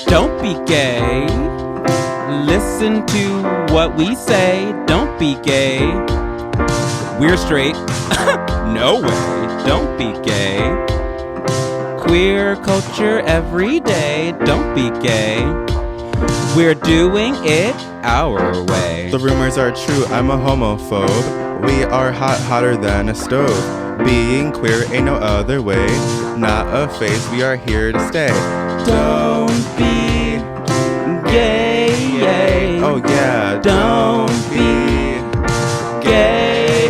Don't be gay. Listen to what we say. Don't be gay. We're straight. No way. Don't be gay. Queer culture every day. Don't be gay. We're doing it our way. The rumors are true. I'm a homophobe. We are hot, hotter than a stove. Being queer ain't no other way. Not a phase. We are here to stay. Don't be gay. Oh yeah. Don't be gay.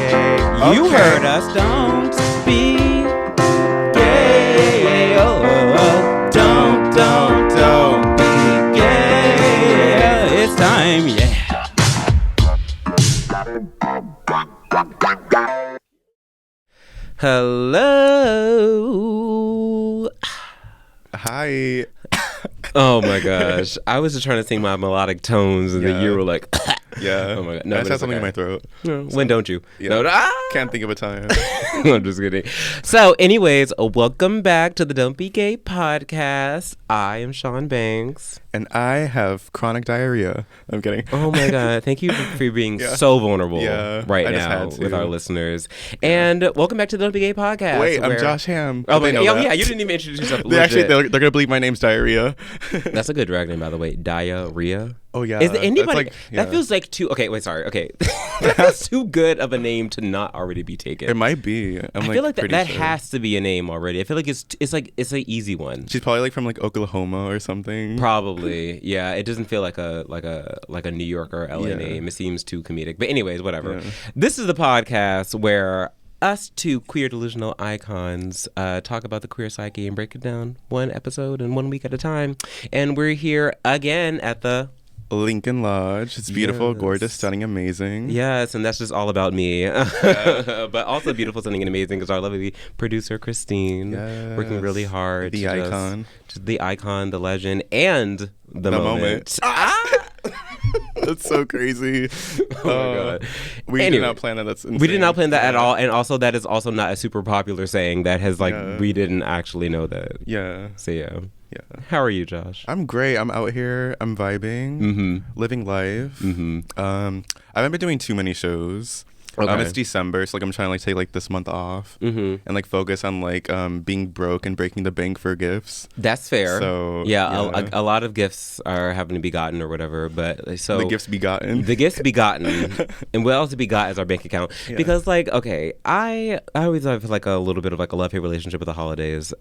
You heard us. Don't be gay. Oh, don't be gay. It's time, yeah. Hello. Hi. Oh my gosh. I was just trying to sing my melodic tones and then you were like, yeah. Oh my God. No, I just had something in my throat. No, when don't you? Yeah. No, Can't think of a time. I'm just kidding. So, anyways, welcome back to the Don't Be Gay podcast. I am Shawn Banks. And I have chronic diarrhea. I'm kidding. Oh my God. Thank you for being so vulnerable right now with our listeners. And welcome back to the Don't Be Gay podcast. Wait, I'm Josh Ham. Oh, yeah, you didn't even introduce yourself. They're going to believe my name's Diarrhea. That's a good drag name, by the way. Diarrhea. Oh, yeah. Is there anybody that feels like too? Okay, wait, sorry. Okay, that feels too good of a name to not already be taken. It might be. I feel like that has to be a name already. I feel like it's an easy one. She's probably like from like Oklahoma or something. Probably, yeah. It doesn't feel like a New York or LA name. It seems too comedic. But anyways, whatever. Yeah. This is the podcast where us two queer delusional icons talk about the queer psyche and break it down one episode and 1 week at a time. And we're here again at the Lincoln Lodge. It's beautiful, gorgeous, stunning, amazing. Yes, and that's just all about me. But also beautiful, stunning, and amazing is our lovely producer, Christine, working really hard. The icon. Just the icon, the legend, and the moment. That's so crazy. Oh my God. We did not plan that. That's insane. We did not plan that at all. And also that is also not a super popular saying that has we didn't actually know that. Yeah. So yeah. How are you, Josh? I'm great. I'm out here. I'm vibing, living life. I haven't been doing too many shows. Okay. It's December, so I'm trying to take this month off and focus on being broke and breaking the bank for gifts. That's fair. So a lot of gifts are having to be gotten or whatever. But so the gifts be gotten. The gifts be gotten, and what else to be got is our bank account. Yeah. Because I always have a little bit of a love-hate relationship with the holidays.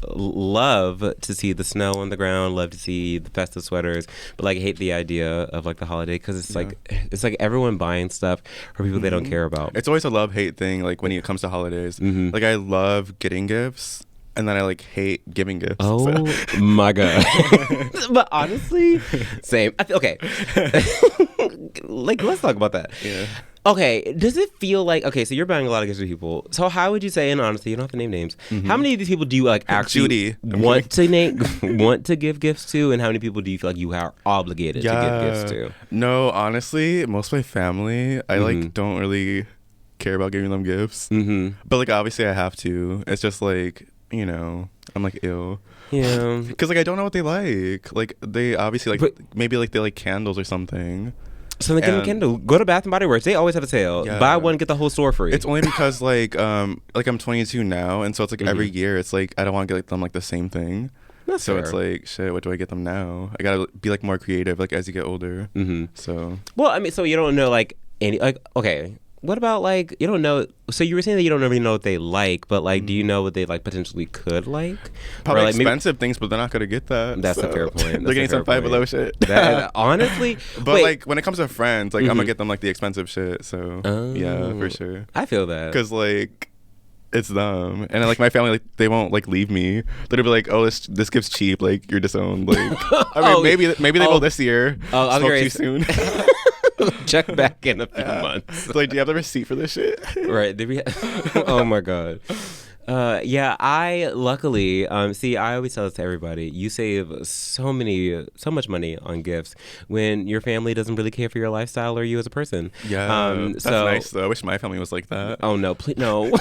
Love to see the snow on the ground. Love to see the festive sweaters, but hate the idea of the holiday because it's it's everyone buying stuff for people they don't care about. It's always a love-hate thing when it comes to holidays. I love getting gifts and then I hate giving gifts. Oh my God. But honestly, same. Okay. Let's talk about that. Yeah. Okay, does it feel so you're buying a lot of gifts to people. So how would you say, and honestly, you don't have to name names, how many of these people do you actually want to give gifts to, and how many people do you feel you are obligated to give gifts to? No, honestly, most of my family, I don't really care about giving them gifts. But obviously I have to. It's just I'm ew. Yeah. Because I don't know what they like. They obviously maybe they like candles or something. So they give them Kindle. Go to Bath and Body Works. They always have a sale. Yeah. Buy one, get the whole store free. It's only because I'm 22 now, and so it's every year it's I don't want to get them the same thing. That's so fair. It's shit. What do I get them now? I gotta be more creative as you get older. So so you don't know any okay. What about you don't know? So you were saying that you don't really know what they like, but do you know what they potentially could like? Probably expensive things, but they're not gonna get that. That's a fair point. They're getting some Five Below shit. Honestly, but when it comes to friends, I'm gonna get them the expensive shit. So yeah, for sure. I feel that because it's them, and my family they won't leave me. They'll be oh, this gift's cheap. You're disowned. I mean, maybe they will this year. Oh, spoke too soon. Check back in a few months. Do you have the receipt for this shit? Right. Oh my God. Yeah, I luckily see. I always tell this to everybody: you save so much money on gifts when your family doesn't really care for your lifestyle or you as a person. Yeah, that's nice though. I wish my family was like that. Oh no, please no.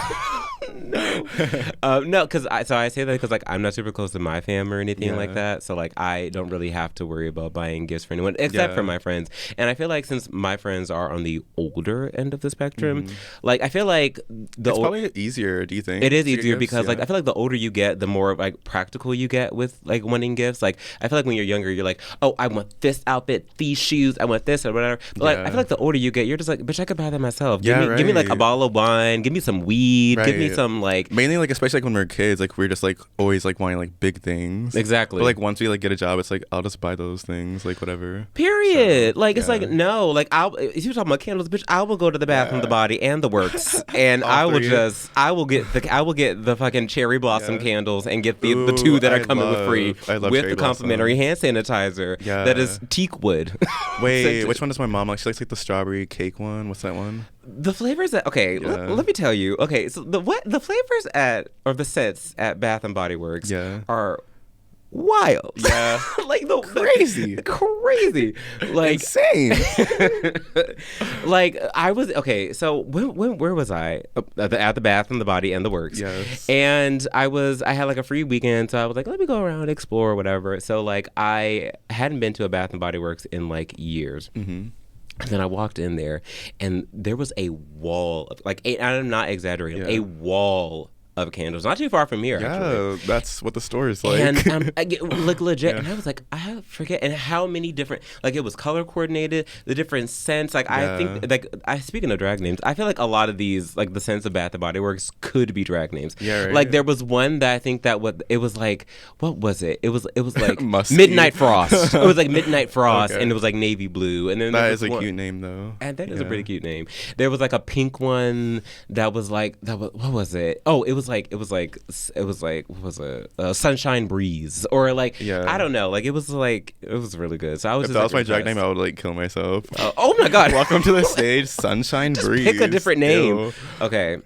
No, because I say that because like I'm not super close to my fam or anything like that, so like I don't really have to worry about buying gifts for anyone except for my friends. And I feel like since my friends are on the older end of the spectrum, like I feel like it's probably easier. Do you think it is easier because like I feel like the older you get, the more like practical you get with like wanting gifts. Like I feel like when you're younger, you're like, oh, I want this outfit, these shoes, I want this or whatever. But like I feel like the older you get, you're just like, bitch, I could buy that myself. Give me like a bottle of wine, give me some weed, give me some like mainly like especially like when we're kids, like we're just like always like wanting like big things. Exactly. But like once we like get a job, it's like I'll just buy those things, like whatever. Period. So, like it's like no, like if you're talking about candles, bitch, I will go to the Bath and the Body and the Works, and I will get the fucking cherry blossom candles and get the two that are coming with free with the complimentary hand sanitizer that is teak wood. Wait, which one does my mom like? She likes like the strawberry cake one. What's that one? The flavors that let me tell you. Okay, so the flavors the scents at Bath and Body Works are wild. Yeah. Like crazy. Like insane. Like I was so where was I? At the Bath and the Body and the Works. Yes. And I had like a free weekend, so I was like, let me go around, explore, whatever. So like I hadn't been to a Bath and Body Works in like years. Mm-hmm. And then I walked in there, and there was a wall of, like, I'm not exaggerating, a wall of candles, not too far from here. Actually, that's what the store is like. And like legit, and I was like, I forget, and how many different, like it was color coordinated, the different scents. Like I think, like speaking of drag names, I feel like a lot of these, like the scents of Bath and Body Works, could be drag names. Yeah, right. Like there was one that I think that it was like, what was it? It was like Musky. Midnight Frost. It was like Midnight Frost, and it was like navy blue, and then that is a cute name though. And that is a pretty cute name. There was like a pink one that was what was it? Oh, it was like what was it? Sunshine Breeze or like I don't know. Like it was really good. So I was. If that was my drag name, I would like kill myself. Oh my god! Welcome to the stage, Sunshine Breeze. Pick a different name. Ew. Okay.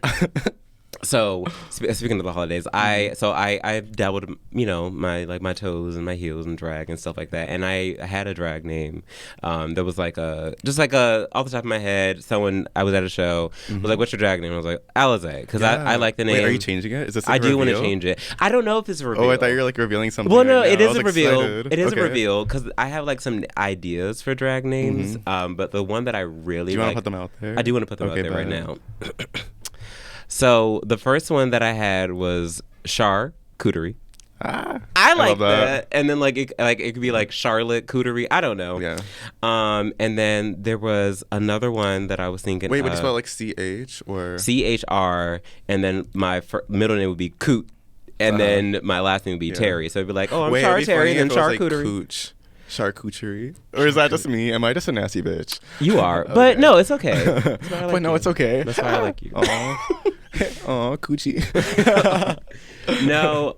So speaking of the holidays, I dabbled, my toes and my heels and drag and stuff like that, and I had a drag name that was like off the top of my head. Someone I was at a show was like, "What's your drag name?" I was like, Alize, because I like the name. Wait, are you changing it? Is this? I do want to change it. I don't know if it's a reveal. Oh, I thought you were like revealing something. Well, no, right it is a reveal. Excited. It is a reveal because I have like some ideas for drag names, but the one that I really do you want to put them out there? I do want to put them out there right now. So the first one that I had was charcuterie. I like that. And then like it could be like Charlotte Cootery. I don't know. Yeah. And then there was another one that I was thinking. Wait, would you spell like CH or CHR? And then my middle name would be Coot, and then my last name would be Terry. So it'd be like, oh, I'm Char Terry, and then Charcuterie. Like charcuterie, or is that just me? Am I just a nasty bitch? You are, but no, it's okay. But no, it's okay. That's why I like you. Oh, coochie. No,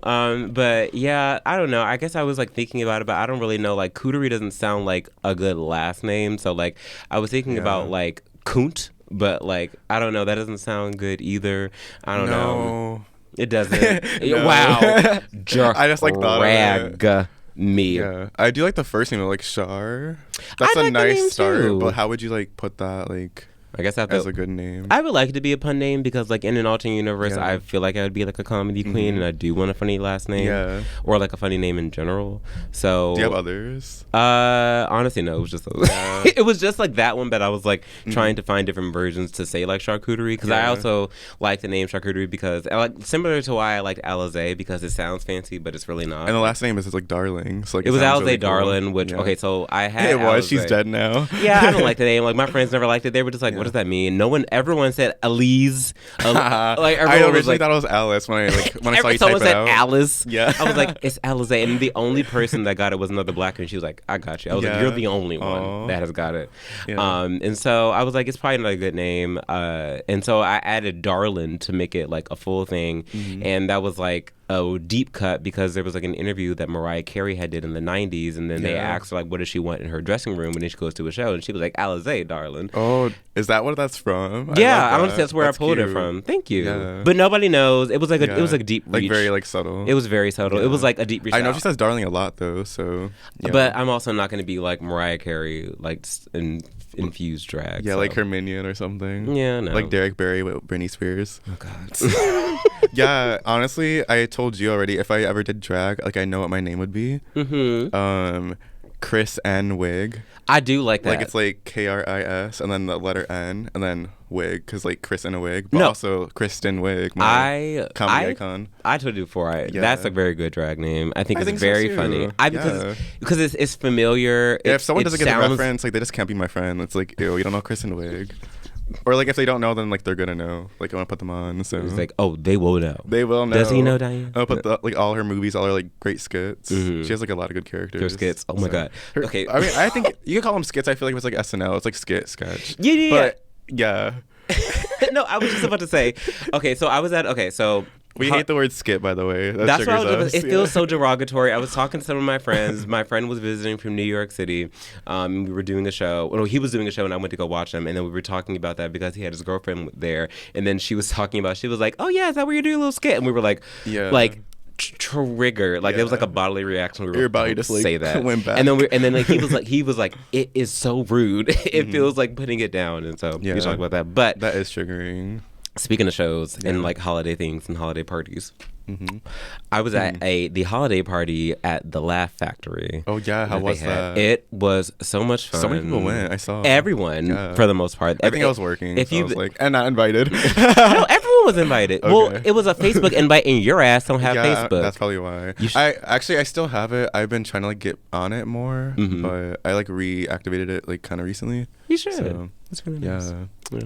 but yeah, I don't know. I guess I was like thinking about it, but I don't really know. Like Cootery doesn't sound like a good last name, so like I was thinking about like Kunt, but like I don't know. That doesn't sound good either. I don't know. It doesn't. Wow. I just like thought of it. Me. Yeah, I do like the first name, like Char. That's a nice start. Too. But how would you like put that like? I guess as a good name. I would like it to be a pun name because, like, in an alternate universe, I feel like I would be like a comedy queen, and I do want a funny last name, or like a funny name in general. So, do you have others? Honestly, no. It was just it was just like that one, but I was like trying to find different versions to say like charcuterie because I also like the name charcuterie because like similar to why I liked Alize because it sounds fancy, but it's really not. And the last name is like Darling. So like it was Alize really Darling, which so I had. It was. Alize. She's dead now. Yeah, I don't like the name. Like my friends never liked it. They were just like, what does that mean? Everyone said Elise. Like I originally thought it was Alice when I saw you someone type said it out. Alice. Yeah, I was like, it's Alize, and the only person that got it was another black girl. She was like, I got you. I was like, you're the only one that has got it. Yeah. And so I was like, it's probably not a good name. And so I added Darlin to make it like a full thing, and that was like a deep cut because there was like an interview that Mariah Carey had did in the 90s, and then they asked her like what does she want in her dressing room, and then she goes to a show and she was like Alizé, darling. Oh, is that what that's from? Yeah, honestly that's where I pulled it from. Thank you. Yeah. But nobody knows. It was like it was like a deep reach. Like very like subtle. It was very subtle. It was like a deep reach. I know she says darling a lot though, so but I'm also not going to be like Mariah Carey like infused drag. Yeah, so. Like her minion or something. Yeah, no. Like Derek Barry with Britney Spears. Oh God. Yeah, honestly, I told you already. If I ever did drag, like I know what my name would be. Chris N Wig. I do like that. Like it's like KRIS and then the letter N and then wig because like Chris in a wig, but also Kristen Wiig, my comedy icon. I told you before. That's a very good drag name. I think it's very funny. Because it's familiar. Yeah, if someone doesn't get the reference, like they just can't be my friend. It's like, ew, you don't know Kristen Wiig. Or like if they don't know, then like they're gonna know. Like I want to put them on. So it's like, oh, they will know. They will know. Does he know, Diane? I'll put like all her movies, all her like great skits. She has like a lot of good characters. Her skits. Oh my god. Okay. I mean, I think you can call them skits. I feel like it was like SNL. It's like sketch. Yeah. But yeah. No, I was just about to say. Okay, so I was at. Okay, so. We hate the word skit, by the way. That's what I was going to say. It feels so derogatory. I was talking to some of my friends. My friend was visiting from New York City. We were doing a show. Well, he was doing a show, and I went to go watch him. And then we were talking about that because he had his girlfriend there. And then she was talking about, she was like, oh, yeah, is that where you're doing a little skit? And we were like, trigger. Like, there was like a bodily reaction. Your body just like say that. Went back. And then like he was like, it is so rude. It feels like putting it down. And so we talked about that. But that is triggering. Speaking of shows and like holiday things and holiday parties, I was at the holiday party at the Laugh Factory. Oh yeah, how was that? It was so much fun. So many people went. I saw everyone for the most part. I think I was working. If you was like, and not invited. No, everyone was invited. Okay. Well, it was a Facebook invite, and your ass don't have Facebook. That's probably why. I still have it. I've been trying to like get on it more, but I like reactivated it like kind of recently. You should. So, that's really nice. Yeah.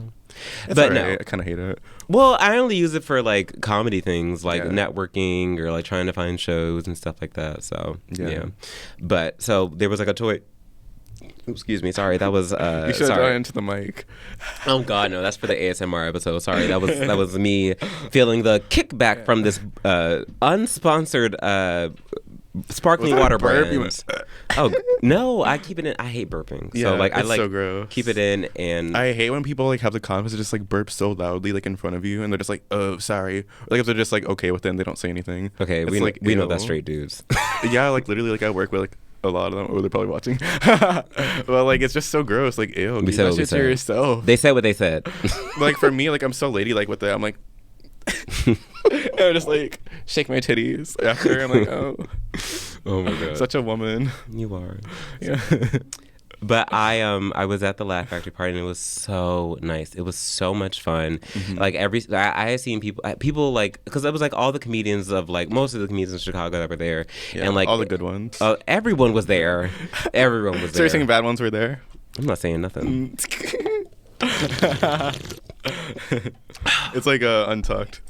But right. no, I kind of hate it. Well, I only use it for like comedy things, like networking or like trying to find shows and stuff like that. So yeah. But so there was like a toy. Excuse me, sorry. That was you should have gone into the mic. Oh God, no, that's for the ASMR episode. Sorry, that was me feeling the kickback from this unsponsored sparkling water brands. Oh no, I keep it in. I hate burping. Yeah, so like I like so gross. Keep it in, and I hate when people like have the confidence to just like burp so loudly like in front of you, and they're just like, oh, sorry. Or, like if they're just like okay with it, and they don't say anything. Okay, we know that's straight dudes. Yeah, like literally, like I work with like a lot of them. Oh, they're probably watching. But like it's just so gross. Like ew, keep that shit to yourself. They said what they said. Like for me, like I'm so ladylike with it. I'm like. I just like shake my titties after. I'm like, oh my god, such a woman. You are. Yeah. But I was at the Laugh Factory party and it was so nice. It was so much fun. Like I had seen people like, because it was like all the comedians of like most of the comedians in Chicago that were there, and like all the good ones. Everyone was there. Everyone was there. So you're saying bad ones were there? I'm not saying nothing. It's like Untucked.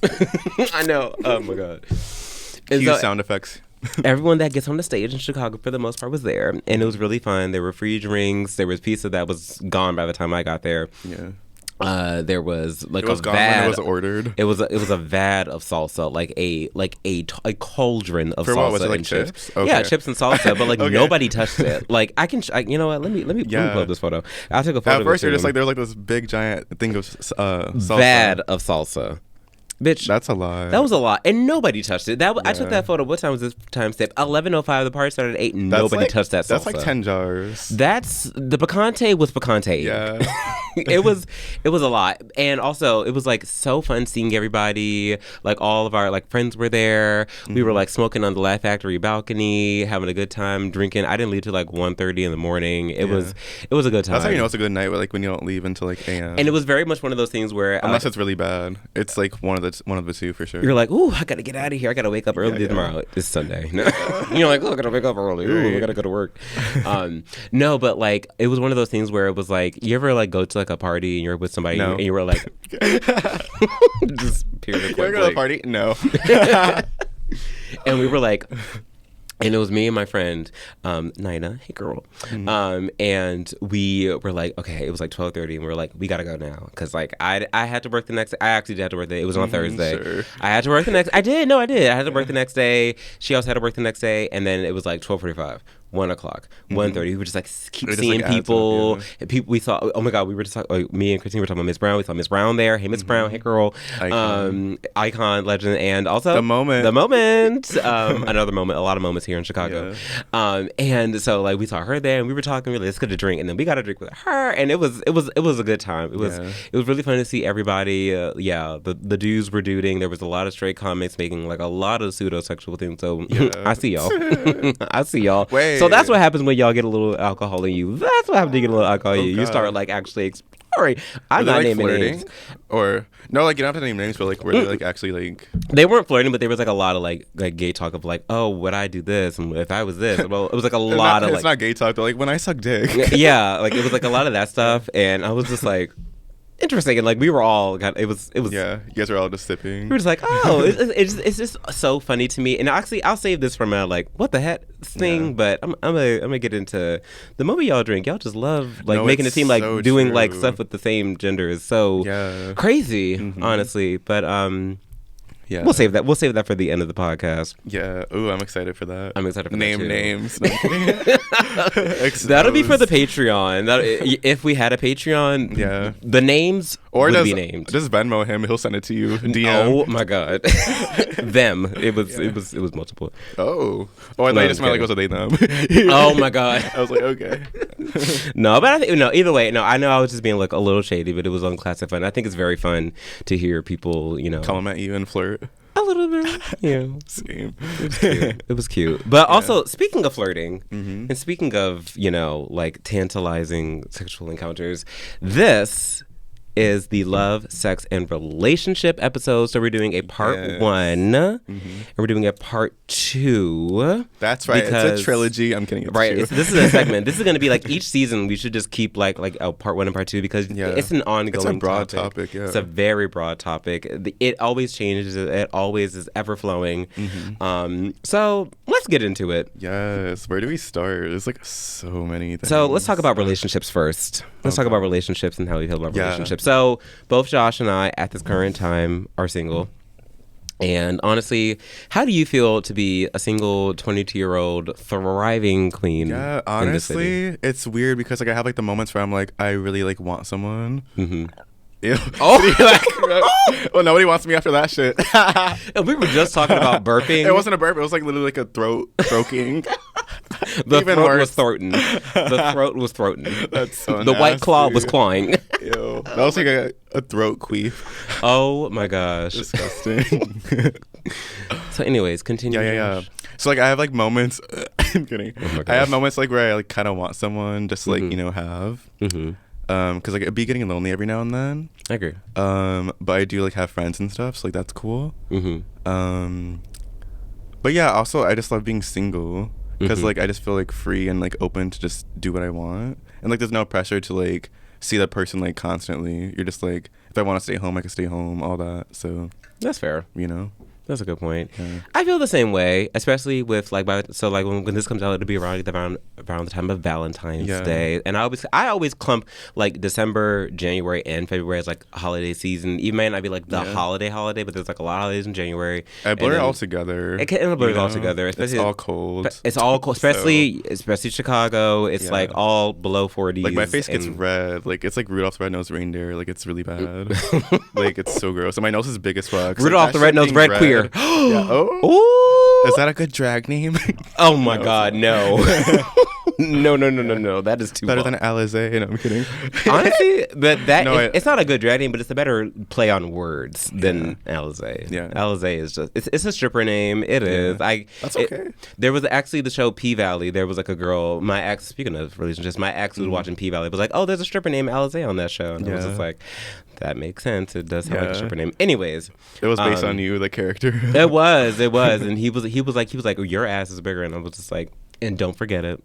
I know. Oh my god. Cue sound effects. Everyone that gets on the stage in Chicago for the most part was there, and it was really fun. There were free drinks. There was pizza that was gone by the time I got there. Yeah. There was like it was a gone vad. When it was ordered. It was a vad of salsa, like a cauldron of for salsa. What was it, like and chips? Okay. Yeah, chips and salsa, but like okay. Nobody touched it. Like you know what? Let me pull up this photo. I'll take a photo. At first, you're just like there's like this big giant thing of salsa. Vad of salsa. Bitch, that's a lot. That was a lot, and nobody touched it. I took that photo. What time was this time step? 11:05. The party started at 8. Nobody touched that salsa. That's like 10 jars. That's the picante was picante. Yeah, it was a lot, and also it was like so fun seeing everybody. Like all of our like friends were there. We were like smoking on the Laugh Factory balcony, having a good time, drinking. I didn't leave till like 1:30 in the morning. It was a good time. That's how you know it's a good night. Like when you don't leave until like a.m. And it was very much one of those things where unless it's really bad, it's like one of the two for sure. You're like, ooh, I gotta get out of here. I gotta wake up early tomorrow. It's Sunday. You're like, oh, I gotta wake up early. Ooh, I gotta go to work. No, but like it was one of those things where it was like, you ever like go to like a party and you're with somebody and you were like, just period. You ever go to a party? No. And we were like, And it was me and my friend, Nina. Hey, girl. And we were like, okay, it was like 12:30, and we were like, we gotta go now, because like I had to work the next. I actually had to work. It was on Thursday. Sure. I had to work the next. I did. No, I did. I had to work the next day. She also had to work the next day, and then it was like 12:45. 1 o'clock, 1:30. We were just like keep seeing people. People we thought, oh my God, we were just talking. Me and Christine were talking about Miss Brown. We saw Miss Brown there. Hey, Miss Brown. Hey, girl. Icon, legend, and also the moment. Another moment. A lot of moments here in Chicago. Yeah. And so like we saw her there, and we were talking. Really, let's get a drink, and then we got a drink with her, and it was a good time. It was really fun to see everybody. The dudes were duding. There was a lot of straight comics making like a lot of pseudo sexual things. So I see y'all. I see y'all. Wait. So that's what happens when y'all get a little alcohol in you. That's what happens when you get a little alcohol in you. You start like actually exploring. I'm not naming names. Or no, like you don't have to name names, but like were they like actually like they weren't flirting, but there was like a lot of like gay talk of like, oh, would I do this? And if I was this, well, it was like a lot of like it's not gay talk, but like when I suck dick. Yeah, like it was like a lot of that stuff, and I was just like. Interesting, and like we were all it was yeah, you guys were all just sipping. We were just like, oh, it's just so funny to me. And actually, I'll save this from a like what the heck thing, but I'm gonna get into the moment y'all drink. Y'all just love like making it seem like so doing like stuff with the same gender is so crazy, honestly. But yeah, we'll save that for the end of the podcast. Yeah. Ooh, I'm excited for that. I'm excited for name that too. Names. No, that'll be for the Patreon. If we had a Patreon, the names would be named. Just Venmo him. He'll send it to you. DM. Oh my God. Them. It was multiple. Oh, I thought you just meant like it was a they them. Oh my God. I was like, okay. No, but I think either way. No, I know I was just being like a little shady, but it was unclassified. And I think it's very fun to hear people, comment you and flirt. A little bit, yeah. Same. It was cute. But also, speaking of flirting, and speaking of, like tantalizing sexual encounters, this is the love, sex, and relationship episode. So we're doing a part 1, and we're doing a part 2. That's right. It's a trilogy. I'm kidding. Right. This is a segment. This is going to be like each season. We should just keep like part 1 and part 2 because it's an ongoing. It's a broad topic. Yeah. It's a very broad topic. It always changes. It always is ever flowing. So let's get into it. Yes. Where do we start? There's like so many things. So let's talk about relationships first. Let's talk about relationships and how we feel about relationships. So both Josh and I at this current time are single. And honestly, how do you feel to be a single 22-year-old thriving queen? Yeah, honestly, it's weird because like I have like the moments where I'm like, I really like want someone. Ew. Oh, well, nobody wants me after that shit. We were just talking about burping. It wasn't a burp. It was like literally like a throat croaking. The throat was throating. The throat was throating. That's so The White Claw was clawing. Ew. That was like a throat queef. Oh my gosh. Disgusting. So anyways, continue. Yeah. So like I have like moments. I'm kidding. Oh I have moments like where I like kind of want someone just to, like have. Because like it'd be getting lonely every now and then. I agree. But I do like have friends and stuff, so like that's cool. But yeah, also I just love being single because like I just feel like free and like open to just do what I want, and like there's no pressure to like see that person like constantly. You're just like, if I want to stay home, I can stay home, all that. So that's fair. That's a good point. Yeah. I feel the same way, especially with like when this comes out, it'll be around the time of Valentine's Day, and I always clump like December, January, and February as like holiday season. It may not be like the holiday, but there's like a lot of holidays in January. I blur it all together. It can blur it all together. Especially, it's all cold. It's all cold, especially Chicago. It's like all below 40s. Like my face gets red. Like it's like Rudolph's red-nosed reindeer. Like it's really bad. Like it's so gross. And my nose is big as fuck. Rudolph the red-nosed red queer. Yeah. Oh. Is that a good drag name? Oh my God, no. No. That is too better than Alizé. No, I'm kidding. Honestly, it's not a good drag name, but it's a better play on words than Alizé. Yeah. Alizé is just it's a stripper name. It is. That's okay. There was actually the show P-Valley. There was like a girl. My ex. Speaking of relationships, my ex was watching P-Valley. It was like, oh, there's a stripper named Alizé on that show, and I was just like, that makes sense. It does have like a stripper name. Anyways, it was based on you, the character. It was, and he was like, your ass is bigger, and I was just like, And don't forget it.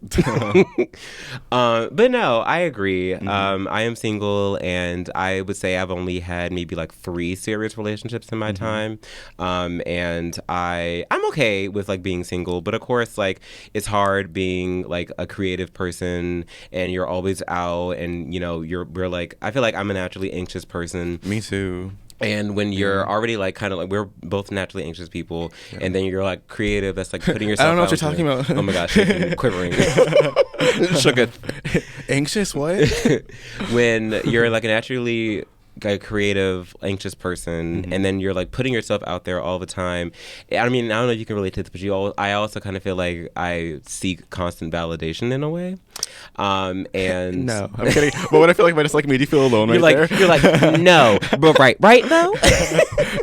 But no, I agree. I am single, and I would say I've only had maybe like 3 serious relationships in my time. And I'm okay with like being single, but of course, like it's hard being like a creative person and you're always out, and you know we're like, I feel like I'm a naturally anxious person. Me too. And when you're already like kind of like, we're both naturally anxious people, and then you're like creative, that's like putting yourself I don't know out what you're talking about. Oh my gosh, shaking, quivering. Sugar. Anxious what? When you're like a naturally a creative, anxious person, and then you're like putting yourself out there all the time. I mean, I don't know if you can relate to this, but I also kind of feel like I seek constant validation in a way. And no, I'm kidding. But what I feel like if I just like made you feel alone you're right like, there. You're like, no, but right though.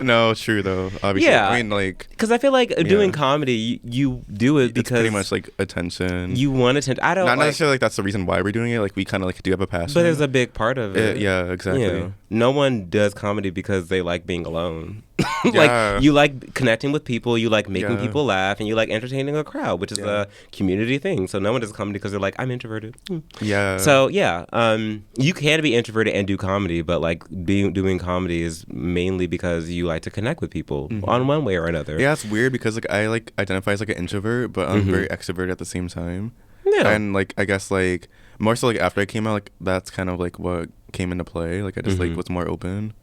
No, true though. Obviously, yeah. I mean, like, because I feel like doing comedy, you do it because it's pretty much like attention. You want attention. I don't not like, necessarily like that's the reason why we're doing it. Like we kind of like do have a passion, but there's a big part of it. Yeah, exactly. You know, no one does comedy because they like being alone. Like you like connecting with people, you like making people laugh, and you like entertaining a crowd, which is a community thing. So no one does comedy because they're like, I'm introverted. Yeah. So you can be introverted and do comedy, but like doing comedy is mainly because you like to connect with people on one way or another. Yeah, it's weird because like I like identify as like an introvert, but I'm very extroverted at the same time. Yeah. And like I guess like more so like after I came out, like that's kind of like what came into play. Like I just like was more open.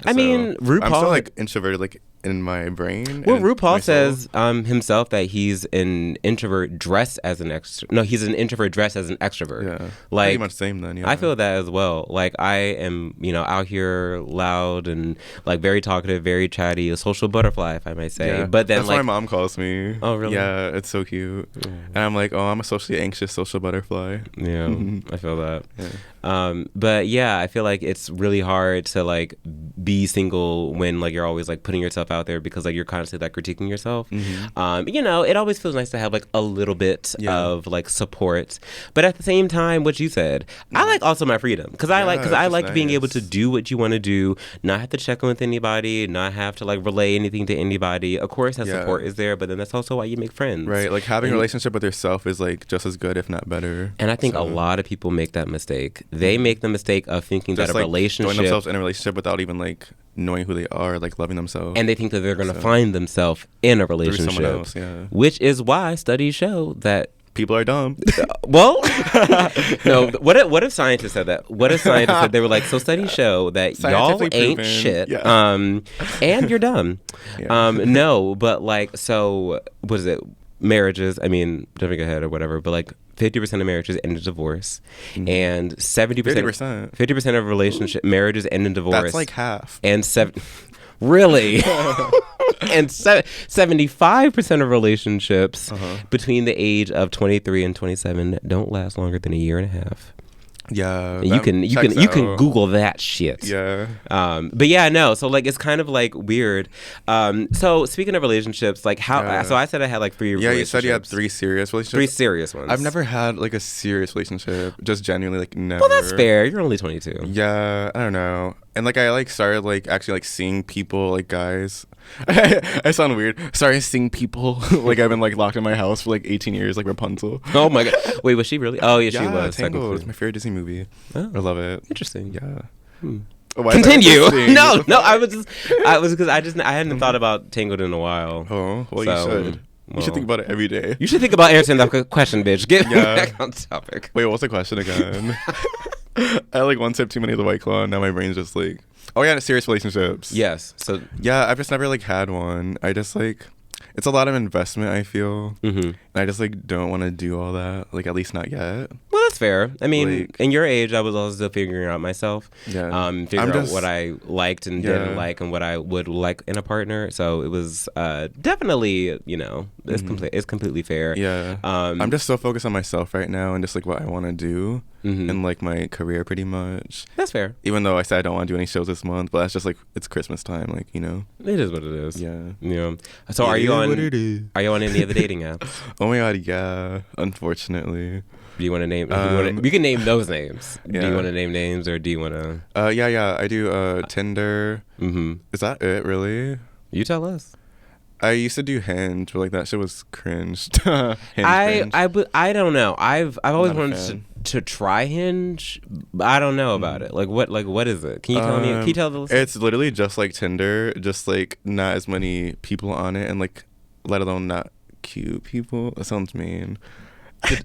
I mean, RuPaul. I'm still like introverted, like in my brain. Well, RuPaul says himself that he's an introvert dressed as an extrovert. No, he's an introvert dressed as an extrovert. Yeah, like pretty much same then. Yeah, I feel that as well. Like I am, out here loud and like very talkative, very chatty, a social butterfly, if I may say. Yeah. But then that's like, what my mom calls me. Oh, really? Yeah, it's so cute. And I'm like, oh, I'm a socially anxious social butterfly. Yeah, I feel that. Yeah. But yeah, I feel like it's really hard to like be single when like you're always like putting yourself out there because like you're constantly like critiquing yourself. It always feels nice to have like a little bit of like support, but at the same time, what you said, I like also my freedom because I like being able to do what you want to do, not have to check in with anybody, not have to like relay anything to anybody. Of course, that support is there, but then that's also why you make friends. Right, like having a relationship with yourself is like just as good, if not better. And I think a lot of people make that mistake. They make the mistake of thinking just that a relationship, throwing themselves in a relationship without even like knowing who they are, like loving themselves, and they think that they're going to find themselves in a relationship, someone else, which is why studies show that people are dumb. Well, no. What if scientists said that? What if scientists said, they were like, so studies show that y'all ain't shit, and you're dumb. No, but like, so what is it? Marriages, I mean, jumping ahead or whatever, but like 50% of marriages end in divorce, and 50% of marriages end in divorce. That's like half. And really. And 75% of relationships between the age of 23 and 27 don't last longer than a year and a half. Yeah, you can Google that shit. Yeah. But yeah, no. So like it's kind of like weird. So speaking of relationships, like how? Yeah. So I said I had like 3. Yeah, you said you had 3 serious relationships. 3 serious ones. I've never had like a serious relationship. Just genuinely like never. Well, that's fair. You're only 22. Yeah, I don't know. And like I like started like actually like seeing people, like guys. I sound weird. Started seeing people like I've been like locked in my house for like 18 years, like Rapunzel. Oh my god! Wait, was she really? Oh yeah, she was. Tangled. It's my favorite Disney movie. Oh. I love it. Interesting. Yeah. Continue. No, I was because I hadn't thought about Tangled in a while. Oh, well, you should. You should think about it every day. You should think about answering that question, bitch. Get back on topic. Wait, what's the question again? I like one sip too many of the White Claw, and now my brain's just like, oh yeah, serious relationships. Yes. So yeah, I've just never like had one. I just like, it's a lot of investment, I feel. And I just like don't want to do all that, like at least not yet. Well, that's fair. I mean, like, in your age, I was also still figuring out myself. Yeah. Figuring out what I liked and didn't like, and what I would like in a partner. So it was definitely, it's completely fair. Yeah. I'm just so focused on myself right now and just like what I want to do in like my career, pretty much. That's fair. Even though I said I don't want to do any shows this month, but that's just like it's Christmas time, like It is what it is. Yeah. So are you on any of the dating apps? Oh my god, yeah. Unfortunately. Do you want to name? You can name those names. Yeah. Do you want to name names, or do you want to? Yeah. I do Tinder. Is that it, really? You tell us. I used to do Hinge, but like that shit was cringe. I don't know. I've always wanted to try Hinge, but I don't know about it. Like what is it? Can you tell me? Can you tell the listeners? It's literally just like Tinder, just like not as many people on it, and like let alone not cute people. That sounds mean.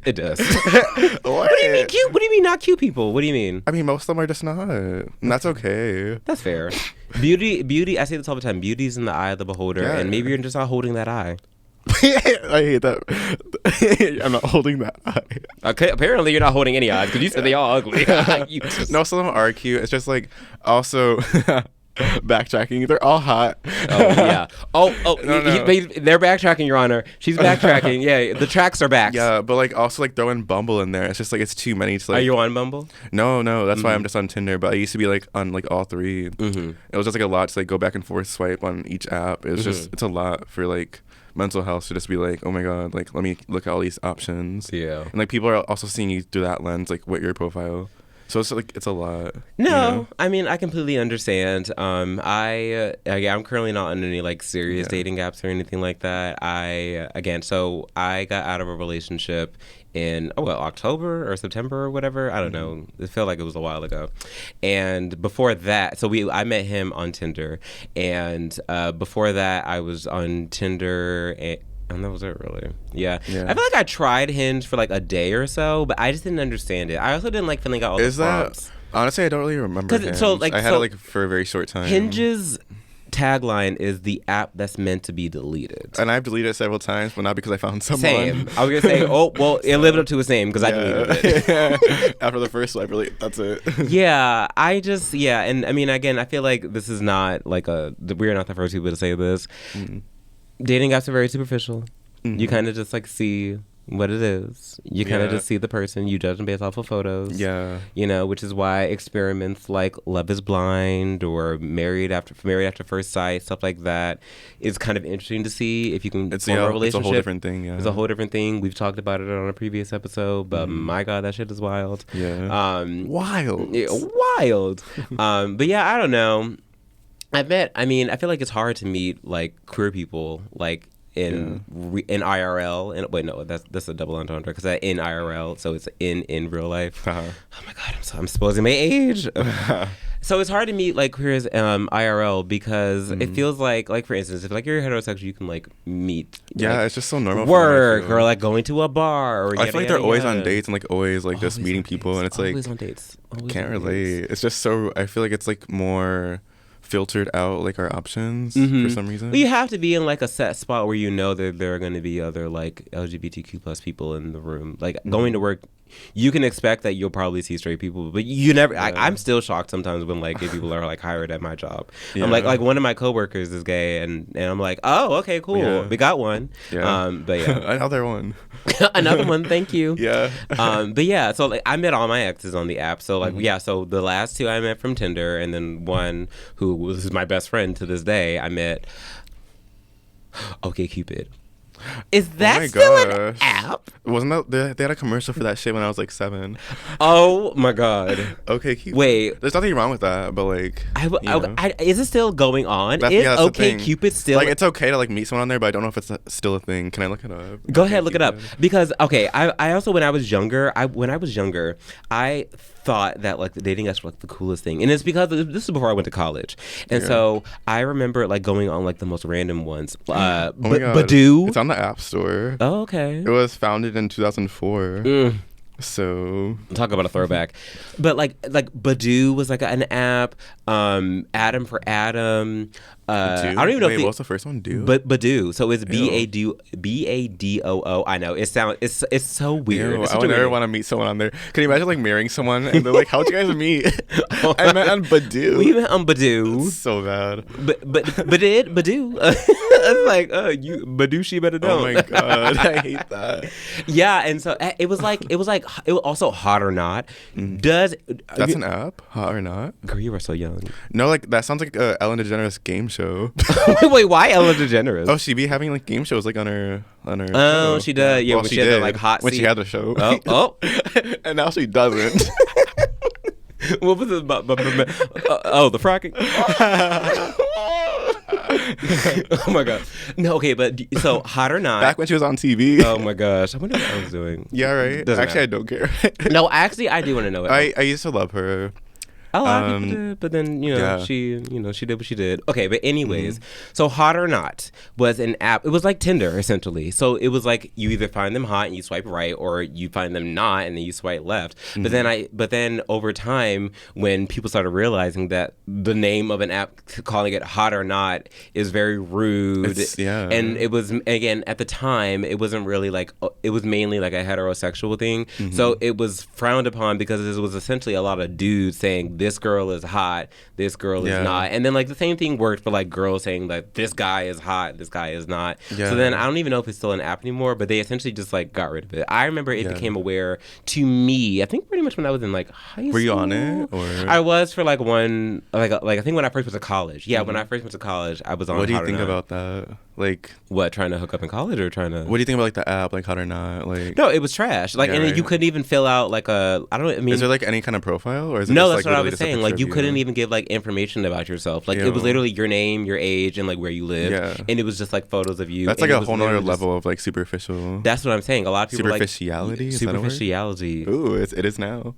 It does. What? What do you mean cute? What do you mean not cute people? What do you mean? I mean, most of them are just not. And that's okay. That's fair. Beauty. I say this all the time. Beauty's in the eye of the beholder, and maybe you're just not holding that eye. I hate that. I'm not holding that eye. Okay, apparently you're not holding any eyes because you said they all ugly. No, some of them are cute. It's just like also. Backtracking, they're all hot. Oh yeah. No. They're backtracking, Your Honor. She's backtracking. Yeah, the tracks are back. Yeah, but like also like throwing Bumble in there. It's just like it's too many to like. Are you on Bumble? No. That's why I'm just on Tinder. But I used to be like on like all three. Mm-hmm. It was just like a lot to like go back and forth swipe on each app. It's just it's a lot for like mental health to just be like, oh my god, like let me look at all these options. Yeah. And like people are also seeing you through that lens, like with your profile. So it's like it's a lot. No, you know? I mean I completely understand. I'm currently not on any like serious dating apps or anything like that. So I got out of a relationship in October or September or whatever. I don't know. It felt like it was a while ago. And before that, I met him on Tinder, and before that I was on Tinder and that was it, really. Yeah. I feel like I tried Hinge for like a day or so, but I just didn't understand it. I also didn't like filling out all the prompts. Honestly, I don't really remember Hinge. I had it like for a very short time. Hinge's tagline is the app that's meant to be deleted. And I've deleted it several times, but not because I found someone. Same. I was going to say, it lived up to its name because I deleted it. After the first swipe, really, that's it. And I mean, again, I feel like this is not like we're not the first people to say this. Mm-hmm. Dating apps are very superficial. Mm-hmm. You kind of just like see what it is. You kind of just see the person. You judge them based off of photos. Yeah. You know, which is why experiments like Love is Blind or Married After First Sight, stuff like that, is kind of interesting to see if you can form a relationship. It's a whole different thing. Yeah. It's a whole different thing. We've talked about it on a previous episode, but my God, that shit is wild. Yeah. Wild. Wild. But yeah, I don't know. I feel like it's hard to meet like queer people like in IRL. And wait, no, that's a double entendre because in IRL, so it's in real life. Uh-huh. Oh my God, I'm exposing my age. So it's hard to meet like queers IRL because it feels like for instance, if like you're heterosexual, you can like meet. Yeah, it's just so normal. Work or like going to a bar. Or I feel like they're always on dates and like always like just meeting people, and it's like always on dates. Can't relate. It's just so. I feel like it's like more filtered out like our options for some reason. Well, you have to be in like a set spot where you know that there are going to be other like LGBTQ plus people in the room. Like going to work, you can expect that you'll probably see straight people, but you never. I'm still shocked sometimes when like gay people are like hired at my job. Yeah. I'm like one of my coworkers is gay, and I'm like, oh, okay, cool, we got one. Yeah. But yeah, another one. Another one. Thank you. Yeah. But yeah, so like I met all my exes on the app. So like so the last two I met from Tinder, and then one who was my best friend to this day I met. Okay, Cupid. Is that still an app? Wasn't that they had a commercial for that shit when I was like 7? Oh my God. Okay, Cupid. Wait, there's nothing wrong with that, but like, is it still going on? Is Okay Cupid still like? It's okay to like meet someone on there, but I don't know if it's still a thing. Can I look it up? Go ahead, look it up. Because I also when I was younger, I thought that like the dating apps were like the coolest thing, and it's because this is before I went to college, and so I remember like going on like the most random ones. Badoo. It's on the App Store. Oh, okay. It was founded in 2004. So talk about a throwback. But like Badoo was like an app. Adam for Adam. I don't even know. What's the first one? Badoo. So it's Badoo. I know. It's so weird. I would never want to meet someone on there. Can you imagine like marrying someone and they're like, "How'd you guys meet?" I met on Badoo. We met on Badoo. It's so bad. Badoo. It's like, you Badoo, she better know. Oh my God, I hate that. Yeah, and so it was also Hot or Not. That's an app? Hot or Not? Girl, you were so young. No, like that sounds like a Ellen DeGeneres game show. Wait, why Ellen DeGeneres? Oh, she be having like game shows like on her Oh, show. She does. Yeah, well, she did like hot when seat. she had the show. Oh. And now she doesn't. What was it about? The fracking. Oh my god. No, okay, but so Hot or Not. Back when she was on TV. Oh my gosh. I wonder what I was doing. Yeah, right. Actually, I don't care. No, actually, I do want to know it. I used to love her. A lot of people did, but then she did what she did. Okay, but anyways, so Hot or Not was an app. It was like Tinder essentially. So it was like you either find them hot and you swipe right, or you find them not and then you swipe left. But then over time, when people started realizing that the name of an app, calling it Hot or Not, is very rude. And it was, again, at the time, it wasn't really like, it was mainly like a heterosexual thing. So it was frowned upon because it was essentially a lot of dudes saying, this girl is hot, this girl is not. And then like the same thing worked for like girls saying like this guy is hot, this guy is not. So then I don't even know if it's still an app anymore, but they essentially just like got rid of it. I remember it became aware to me, I think pretty much when I was in like high school. Were you on it? Or? I was for like one, like I think when I first went to college. Yeah, when I first went to college, I was on. What do you think about that? Like, what, trying to hook up in college or trying to? What do you think about like the app, like Hot or Not? Like, no, it was trash. Like, and you couldn't even fill out like a, I don't. I mean, is there like any kind of profile, or is it no? Just, that's like, what I was saying. Like, you couldn't even give like information about yourself. Like, it was literally your name, your age, and like where you lived. And it was just like photos of you. That's like a whole nother level of like superficial. That's what I'm saying. A lot of people superficiality. Like superficiality. Ooh, it is now.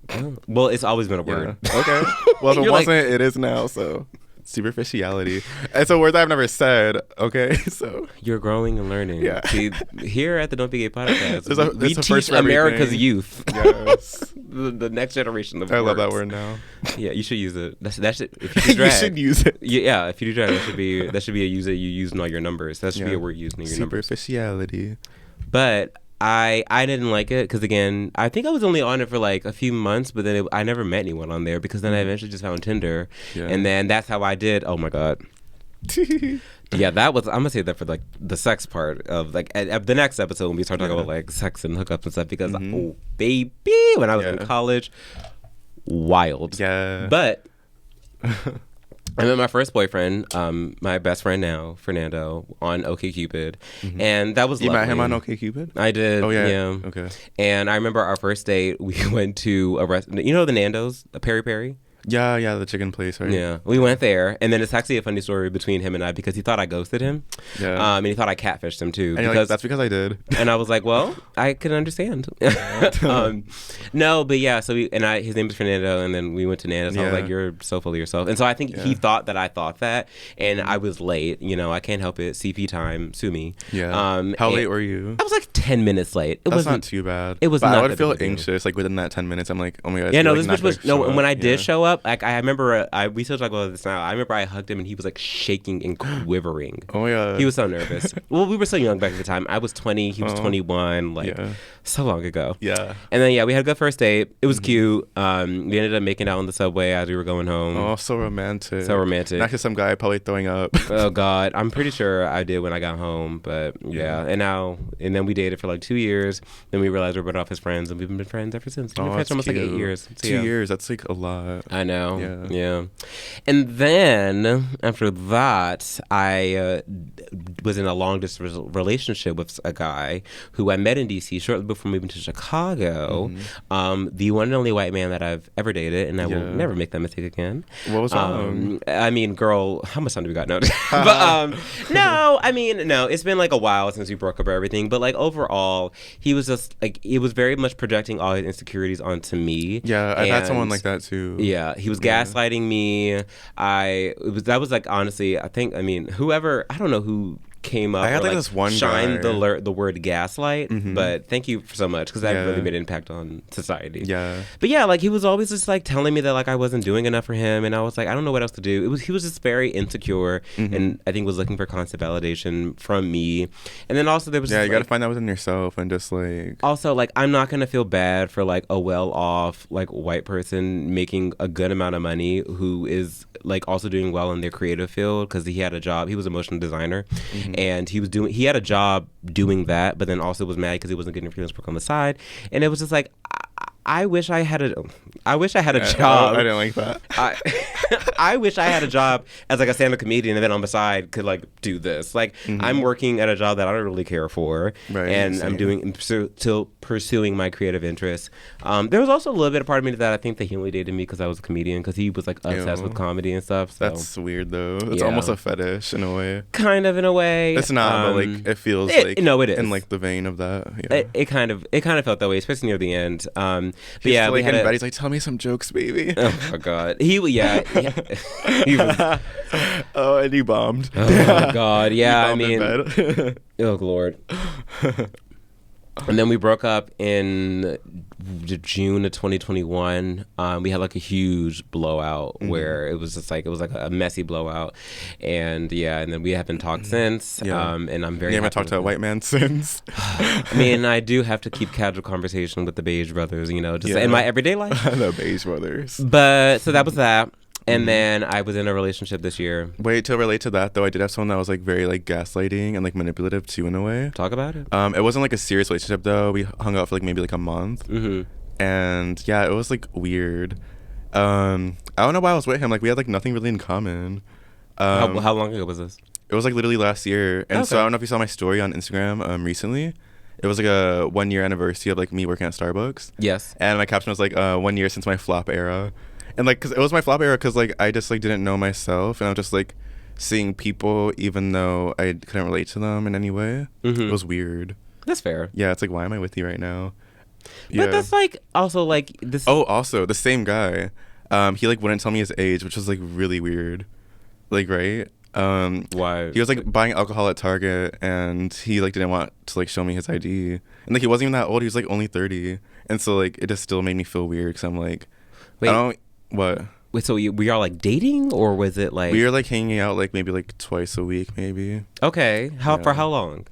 Well, it's always been a word. Okay. Well, if it wasn't, it is now. So. Superficiality. It's a word that I've never said. Okay, so you're growing and learning. Yeah. See, here at the Don't Be Gay podcast, we teach teach America's youth. Yes. the next generation of I words. love that word now. Yeah, you should use it. That should. If you do drag, you should use it. Yeah, if you do drag, that should be a use that you use in all your numbers. That should be a word used in your numbers. Superficiality. But I didn't like it because, again, I think I was only on it for like a few months, but then I never met anyone on there because then I eventually just found Tinder. And then that's how I did. Oh my God. Yeah, that was, I'm gonna say that for like the sex part of like at the next episode when we start talking about like sex and hookups and stuff, because oh baby, when I was in college, wild. Yeah. But I met my first boyfriend, my best friend now, Fernando, on OkCupid, and that was you lovely. met him on OkCupid? I did. Oh yeah. Okay. And I remember our first date. We went to a restaurant. You know the Nando's, Peri Peri. Yeah, the chicken place, right? Yeah, we went there, and then it's actually a funny story between him and I because he thought I ghosted him. Yeah. And he thought I catfished him too. And because that's because I did. And I was like, well, I can understand. No, but yeah. So his name is Fernando, and then we went to Nando's. I was like, you're so full of yourself. And so I think he thought that I thought that, and I was late. You know, I can't help it. CP time, sue me. Yeah. How late were you? I was like 10 minutes late. That's not too bad. It was but not. I would feel anxious like within that 10 minutes. I'm like, oh my god. Yeah, no, this bitch was no. When I did show up, like I remember, we still talk about this now. I remember I hugged him and he was like shaking and quivering. Oh my god. He was so nervous. Well, we were so young back at the time. I was 20. He was 21. Like so long ago. Yeah. And then we had a good first date. It was cute. We ended up making out on the subway as we were going home. Oh, so romantic. So romantic. Next to some guy probably throwing up. Oh god, I'm pretty sure I did when I got home. But yeah, and then we dated for like 2 years. Then we realized we were both off as friends, and we've been friends ever since. We've been friends for almost like 8 years. So, 2 years. That's like a lot. I know. Yeah. And then after that, I was in a long distance relationship with a guy who I met in DC shortly before moving to Chicago. The one and only white man that I've ever dated, and I will never make that mistake again. What was wrong? I mean, girl, how much time do we got? No, but no. I mean, no. It's been like a while since we broke up or everything, but like overall, he was just like it was very much projecting all his insecurities onto me. Yeah, I've had someone like that too. Yeah, he was gaslighting me. That was like honestly, I don't know who came up. I had like this one shined guy. the word gaslight, but thank you so much because that really made an impact on society. Yeah, but yeah, like he was always just like telling me that like I wasn't doing enough for him, and I was like, I don't know what else to do. He was just very insecure, and I think was looking for constant validation from me. And then also there was you got to find that within yourself, and just like also like I'm not gonna feel bad for like a well-off like white person making a good amount of money who is like also doing well in their creative field because he had a job. He was a motion designer. And he had a job doing that, but then also was mad because he wasn't getting freelance work on the side. And it was just like, I wish I had I wish I had a job. I didn't like that. I wish I had a job as like a stand-up comedian, and then on the side could like do this. Like I'm working at a job that I don't really care for, and same. I'm doing still pursuing my creative interests. There was also a little bit of part of me that I think that he only dated me because I was a comedian, because he was like obsessed with comedy and stuff. So. That's weird though. It's almost a fetish in a way. Kind of in a way. It's not, but like it feels like no, it is in like the vein of that. Yeah. It kind of felt that way, especially near the end. But yeah, we had he's like, tell me some jokes, baby. Oh my god, he was. Oh, and he bombed. Oh my god, yeah. I mean, oh lord. And then we broke up in June of 2021. We had like a huge blowout where it was just like a messy blowout, and then we haven't talked since. Yeah. And I'm very. You haven't talked to a white man since. I mean, I do have to keep casual conversation with the Beige Brothers, just in my everyday life. The Beige Brothers. But so that was that. And then I was in a relationship this year. Wait, to relate to that though, I did have someone that was like very like gaslighting and like manipulative too in a way. Talk about it. It wasn't like a serious relationship though. We hung out for like maybe like a month. And yeah, it was like weird. I don't know why I was with him. Like we had like nothing really in common. How long ago was this? It was like literally last year. And so I don't know if you saw my story on Instagram recently. It was like a 1 year anniversary of like me working at Starbucks. Yes. And my caption was like 1 year since my flop era. And like, cause it was my flop era, cause like I just like didn't know myself, and I was just like seeing people, even though I couldn't relate to them in any way. It was weird. That's fair. Yeah, it's like, why am I with you right now? But that's like also like this. Oh, also the same guy. He like wouldn't tell me his age, which was like really weird. Like, right? Why? He was like buying alcohol at Target, and he like didn't want to like show me his ID, and like he wasn't even that old. He was like only 30, and so like it just still made me feel weird, because I'm like, wait. I don't. What? Wait, so we are like dating, or was it like we were like hanging out like maybe like twice a week, maybe? Okay. For how long?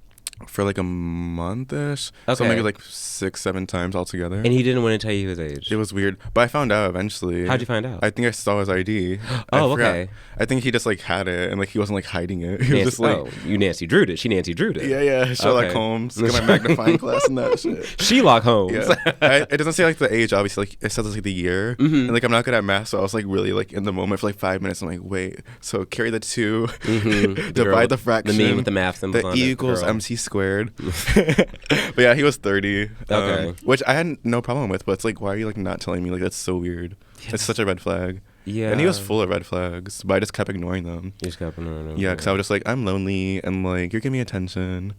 For like a month-ish. Okay. So maybe like 6-7 times altogether. And he didn't want to tell you his age? It was weird. But I found out eventually. How'd you find out? I think I saw his ID. Oh, okay. I think he just like had it, and like he wasn't like hiding it. He was just like, you Nancy Drew'd it. She Nancy Drew'd it. Yeah. Sherlock Holmes. Got my magnifying glass and that shit. Sherlock Holmes. Yeah. It doesn't say like the age, obviously. Like it says like the year. And like I'm not good at math, so I was like really like in the moment for like 5 minutes. I'm like, wait. So carry the 2, divide the fraction. The meme with the math symbols. The E equals MC squared. But yeah, he was 30. Okay. Which I had no problem with, but it's like, why are you like not telling me? Like that's so weird. Yeah, it's such a red flag. Yeah. And he was full of red flags, but I just kept ignoring them. You just kept ignoring them. Yeah, because I was just like, I'm lonely, and like you're giving me attention.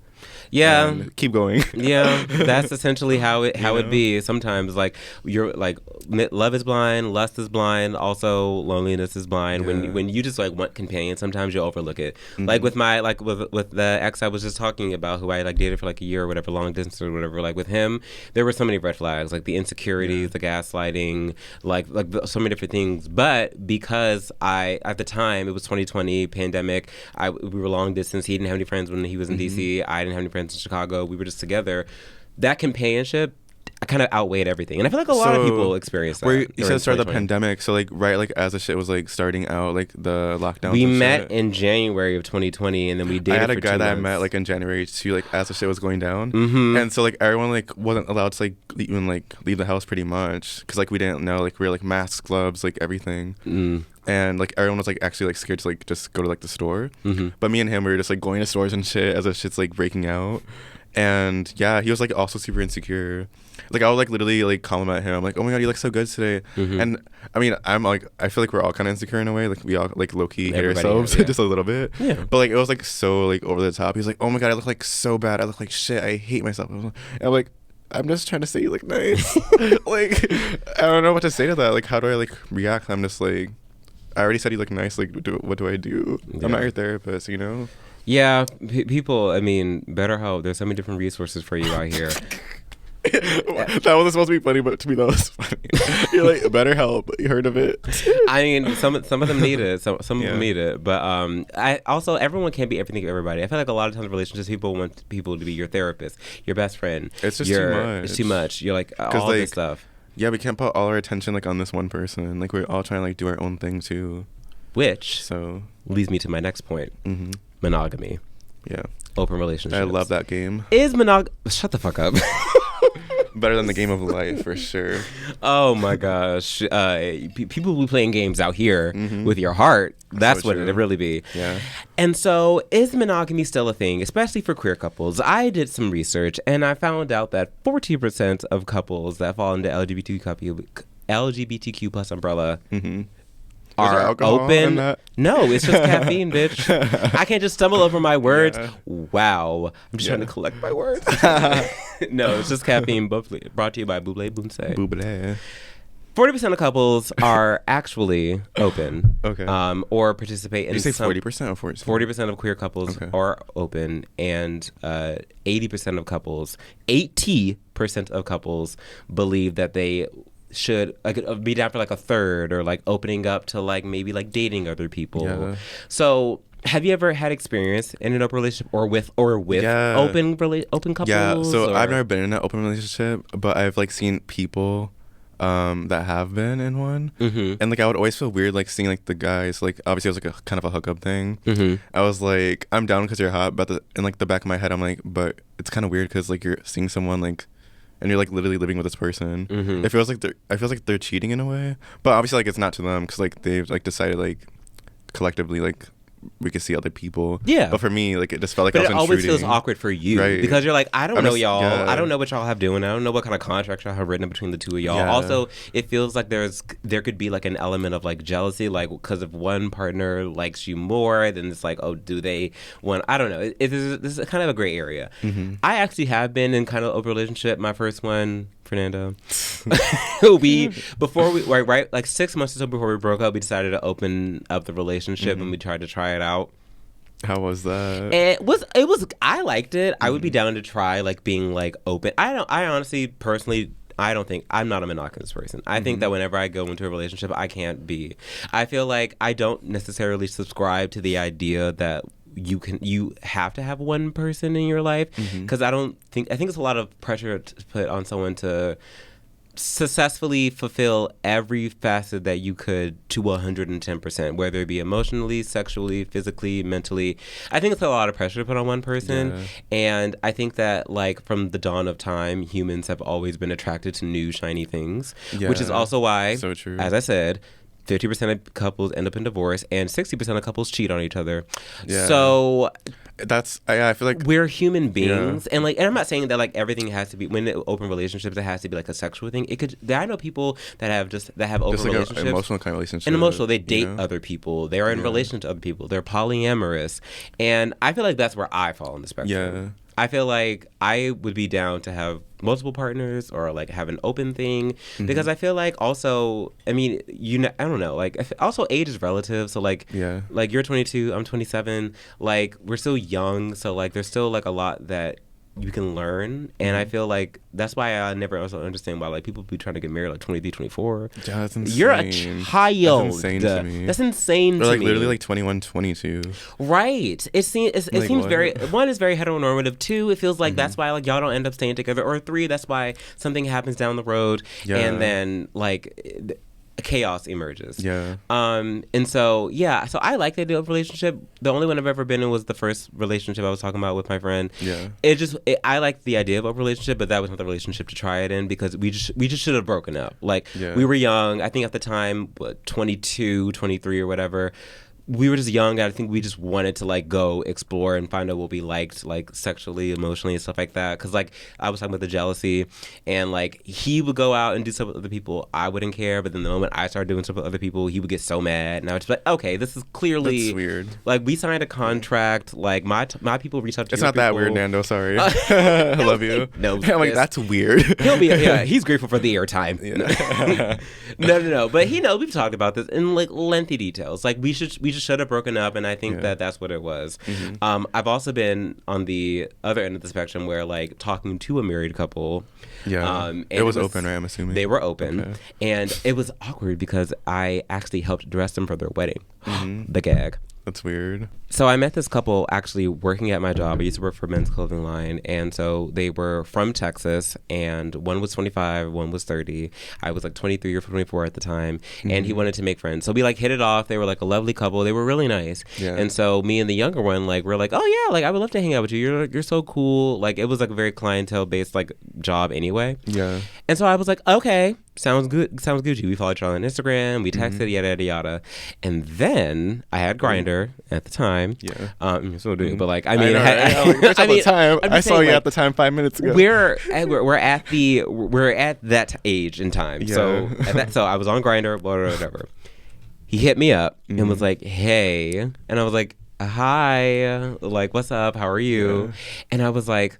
Yeah. And keep going. Yeah, that's essentially how it be. Sometimes like you're like love is blind, lust is blind, also loneliness is blind. Yeah. When you just like want companion, sometimes you overlook it. Like with my with the ex I was just talking about, who I like dated for like a year or whatever, long distance or whatever. Like with him, there were so many red flags, like the insecurities, the gaslighting, like so many different things. But because at the time it was 2020 pandemic, we were long distance. He didn't have any friends when he was in DC. I didn't have any friends in Chicago. We were just together. That companionship kind of outweighed everything, and I feel like a lot of people experience that. You said start of the pandemic, so like right, like as the shit was like starting out, like the lockdown. We met in January of 2020, and then we dated. I had a for guy 2 that months. I met like in January too, like as the shit was going down, and so like everyone like wasn't allowed to like even like leave the house pretty much, because like we didn't know, like we were like masks, gloves, like everything. And like everyone was like actually like scared to like just go to like the store. But me and him, we were just like going to stores and shit as the shit's like breaking out. And yeah, he was like also super insecure. Like I would like literally like compliment him, like, oh my god, you look so good today. And I mean, I'm like, I feel like we're all kind of insecure in a way, like we all like low-key hate ourselves just a little bit. But like it was like so like over the top. He's like, oh my god, I look like so bad, I look like shit, I hate myself. And I'm like, I'm just trying to say you look nice. Like I don't know what to say to that. Like how do I like react? I'm just like, I already said you look nice, like what do I do? I'm not your therapist, you know. Yeah, people, I mean, BetterHelp, there's so many different resources for you out here. That wasn't supposed to be funny, but to me that was funny. You're like, BetterHelp, you heard of it? I mean, some of them need it, some of them need it, but I also, everyone can't be everything to everybody. I feel like a lot of times in relationships, people want people to be your therapist, your best friend. It's just too much. It's too much. You're like, all like, this stuff. Yeah, we can't put all our attention like on this one person. Like we're all trying to like do our own thing too. Which so leads me to my next point. Monogamy. Yeah. Open relationships. I love that game. Shut the fuck up. Better than the game of life, for sure. Oh my gosh. People who playing games out here with your heart, that's so what it'd really be. Yeah. And so is monogamy still a thing, especially for queer couples? I did some research and I found out that 40% of couples that fall into LGBTQ plus umbrella are open. No, it's just caffeine, bitch. I can't just stumble over my words. Yeah. Wow. I'm just trying to collect my words. No, it's just caffeine. Brought to you by Buble Boonsay. Buble. 40% of couples are actually open. Okay. Or participate in. Did you say 40% or 40%? 40% of queer couples are open, and 80% of couples, 80% of couples believe that they should be down for like a third, or like opening up to like maybe like dating other people. Yeah. So have you ever had experience in an open relationship or with open couples? Yeah. So I've never been in an open relationship, but I've like seen people that have been in one, and like I would always feel weird like seeing like the guys, like obviously it was like a kind of a hookup thing. I was like, I'm down because you're hot, but in like the back of my head I'm like, but it's kind of weird because like you're seeing someone like, and you're like literally living with this person. It feels like they're cheating in a way, but obviously like it's not to them because like they've like decided like collectively like we could see other people. Yeah. But for me, like, it just felt like I was intruding. But it always feels awkward for you. Right. Because you're like, I don't know y'all. Yeah. I don't know what y'all have doing. I don't know what kind of contract y'all have written between the two of y'all. Yeah. Also, it feels like there could be like an element of like jealousy, like because if one partner likes you more, then it's like, oh, do they want, I don't know. This is kind of a gray area. I actually have been in kind of open relationship. My first one, Fernando. Before we like 6 months or so before we broke up, we decided to open up the relationship and we tried to try it out. How was that? It was I liked it. I would be down to try like being like open. I honestly personally I don't think I'm not a monogamous person. I think that whenever I go into a relationship, I can't be. I feel like I don't necessarily subscribe to the idea that you have to have one person in your life, because I think it's a lot of pressure to put on someone to successfully fulfill every facet that you could to 110%, whether it be emotionally, sexually, physically, mentally. I think it's a lot of pressure to put on one person, and I think that like from the dawn of time, humans have always been attracted to new shiny things, which is also why, so true. As I said, 50% of couples end up in divorce, and 60% of couples cheat on each other. Yeah. So I feel like we're human beings, and I'm not saying that like everything has to be, when it open relationships, it has to be like a sexual thing. It could. I know people that have open just like relationships, emotional kind of relationship, and emotional. They date other people. They are in relation to other people. They're polyamorous, and I feel like that's where I fall on the spectrum. Yeah. I feel like I would be down to have multiple partners or like have an open thing, because I feel like also, I mean, I don't know, like also age is relative. So like you're 22, I'm 27, like we're still young, so like there's still like a lot that you can learn, and I feel like that's why I never also understand why like people be trying to get married like 23, 24. Yeah, that's insane. You're a child. That's insane to me. That's insane to me. Or like literally like 21, 22. Right. It seems very, one is very heteronormative. Two, it feels like that's why like y'all don't end up staying together. Or three, that's why something happens down the road, and then like chaos emerges. Yeah. And so so I like the idea of relationship. The only one I've ever been in was the first relationship I was talking about with my friend. Yeah. I like the idea of a relationship, but that was not the relationship to try it in, because we just should have broken up. Like we were young. I think at the time, 22, 23 or whatever. We were just young, and I think we just wanted to like go explore and find out what we liked, like sexually, emotionally, and stuff like that. Because like I was talking about the jealousy, and like he would go out and do stuff with other people, I wouldn't care. But then the moment I started doing stuff with other people, he would get so mad, and I was just like, okay, this is clearly that's weird. Like we signed a contract. Like my people reached out to. It's not that weird, Nando. Sorry, I love you. No, I'm like that's weird. He'll be he's grateful for the airtime. Yeah. No. But he knows we've talked about this in like lengthy details. Like we just should have broken up, and I think that's what it was. I've also been on the other end of the spectrum where like talking to a married couple. Yeah, it was open, right? I'm assuming they were open, and it was awkward because I actually helped dress them for their wedding. The gag. That's weird. So I met this couple actually working at my job. I used to work for a men's clothing line. And so they were from Texas, and one was 25, one was 30. I was like 23 or 24 at the time. And he wanted to make friends. So we like hit it off. They were like a lovely couple. They were really nice. Yeah. And so me and the younger one, like, we're like, oh yeah, like I would love to hang out with you. You're so cool. Like it was like a very clientele based like job anyway. Yeah. And so I was like, okay, sounds good. Sounds Gucci. We followed each other on Instagram. We texted, yada, yada, yada. And then I had Grindr at the time. Yeah. Still do. But like, I mean, I saw you at the time 5 minutes ago. We're at that age in time. Yeah. So I was on Grindr, whatever. He hit me up and was like, hey. And I was like, hi. Like, what's up? How are you? Yeah. And I was like,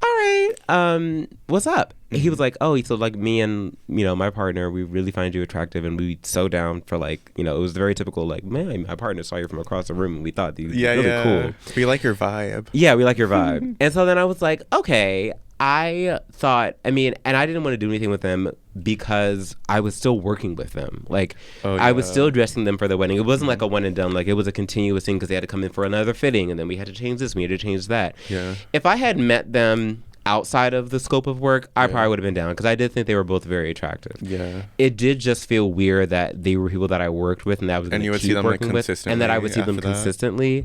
all right, what's up? And he was like, oh, so like me and, my partner, we really find you attractive, and we so down for like, it was very typical, like, man, my partner saw you from across the room and we thought you were really cool. We like your vibe. Yeah, we like your vibe. And so then I was like, okay, I thought, and I didn't want to do anything with them because I was still working with them. Like, I was still dressing them for the wedding. It wasn't like a one and done. Like, it was a continuous thing because they had to come in for another fitting, and then we had to change this, we had to change that. Yeah. If I had met them outside of the scope of work, I probably would have been down because I did think they were both very attractive. Yeah. It did just feel weird that they were people that I worked with and that I was going to keep working with, and that I would see them consistently.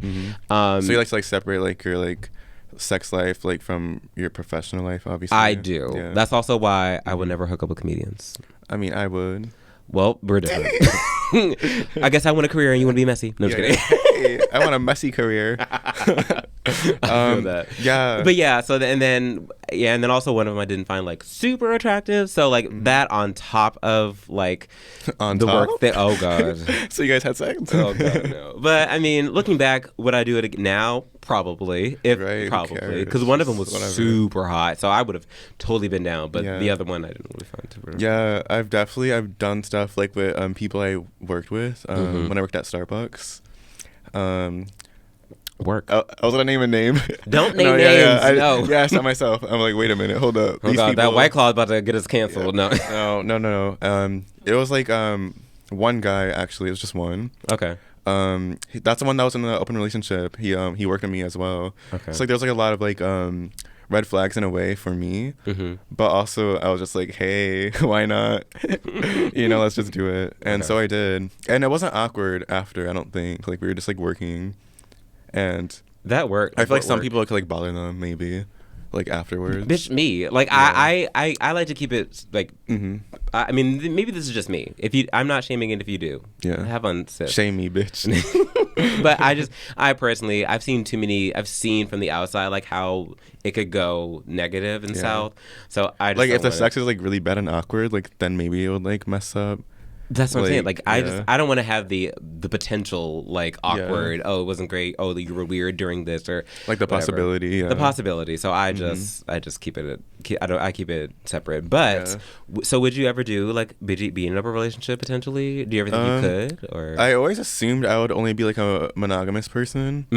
So you like to separate like your like sex life like from your professional life, obviously. I do. Yeah. That's also why I would never hook up with comedians. I mean, I would. Well, we're different. I guess I want a career and you want to be messy. No, just kidding. Hey, I want a messy career. I feel that. Yeah. But yeah, so and then also one of them I didn't find like super attractive. So like that on top of like on the top? work thing. Oh god. So you guys had sex? Oh god, no. But I mean, looking back, would I do it now? Probably. Probably. Because one of them was super hot. So I would have totally been down. But the other one I didn't really find super. Yeah, I've done stuff like with people I worked with when I worked at Starbucks. Work. I was gonna name a name. Don't name names. Yeah, I saw myself. I'm like, wait a minute, hold up. Oh god, that White Claw is about to get us canceled. Yeah. No. It was like one guy actually. It was just one. Okay. That's the one that was in the open relationship. He worked on me as well. Okay. So like there's like a lot of like red flags in a way for me, but also I was just like, hey, why not? Let's just do it. And so I did, and it wasn't awkward after. I don't think like we were just like working, and that worked. I feel like some people could like bother them maybe, like afterwards. Bitch, me like I like to keep it like. I mean, maybe this is just me. I'm not shaming it if you do. Yeah, have fun, sis. Shame me, bitch. But I personally, I've seen from the outside like how it could go negative and south. So I just like if the sex is like really bad and awkward, like then maybe it would like mess up. That's what I'm saying. Like I don't want to have the potential like awkward. Oh, it wasn't great. Oh, you were weird during this or like the whatever. Possibility. Yeah. The possibility. So I just keep it. I keep it separate. But so would you ever do like be in a relationship potentially? Do you ever think you could? Or I always assumed I would only be like a monogamous person.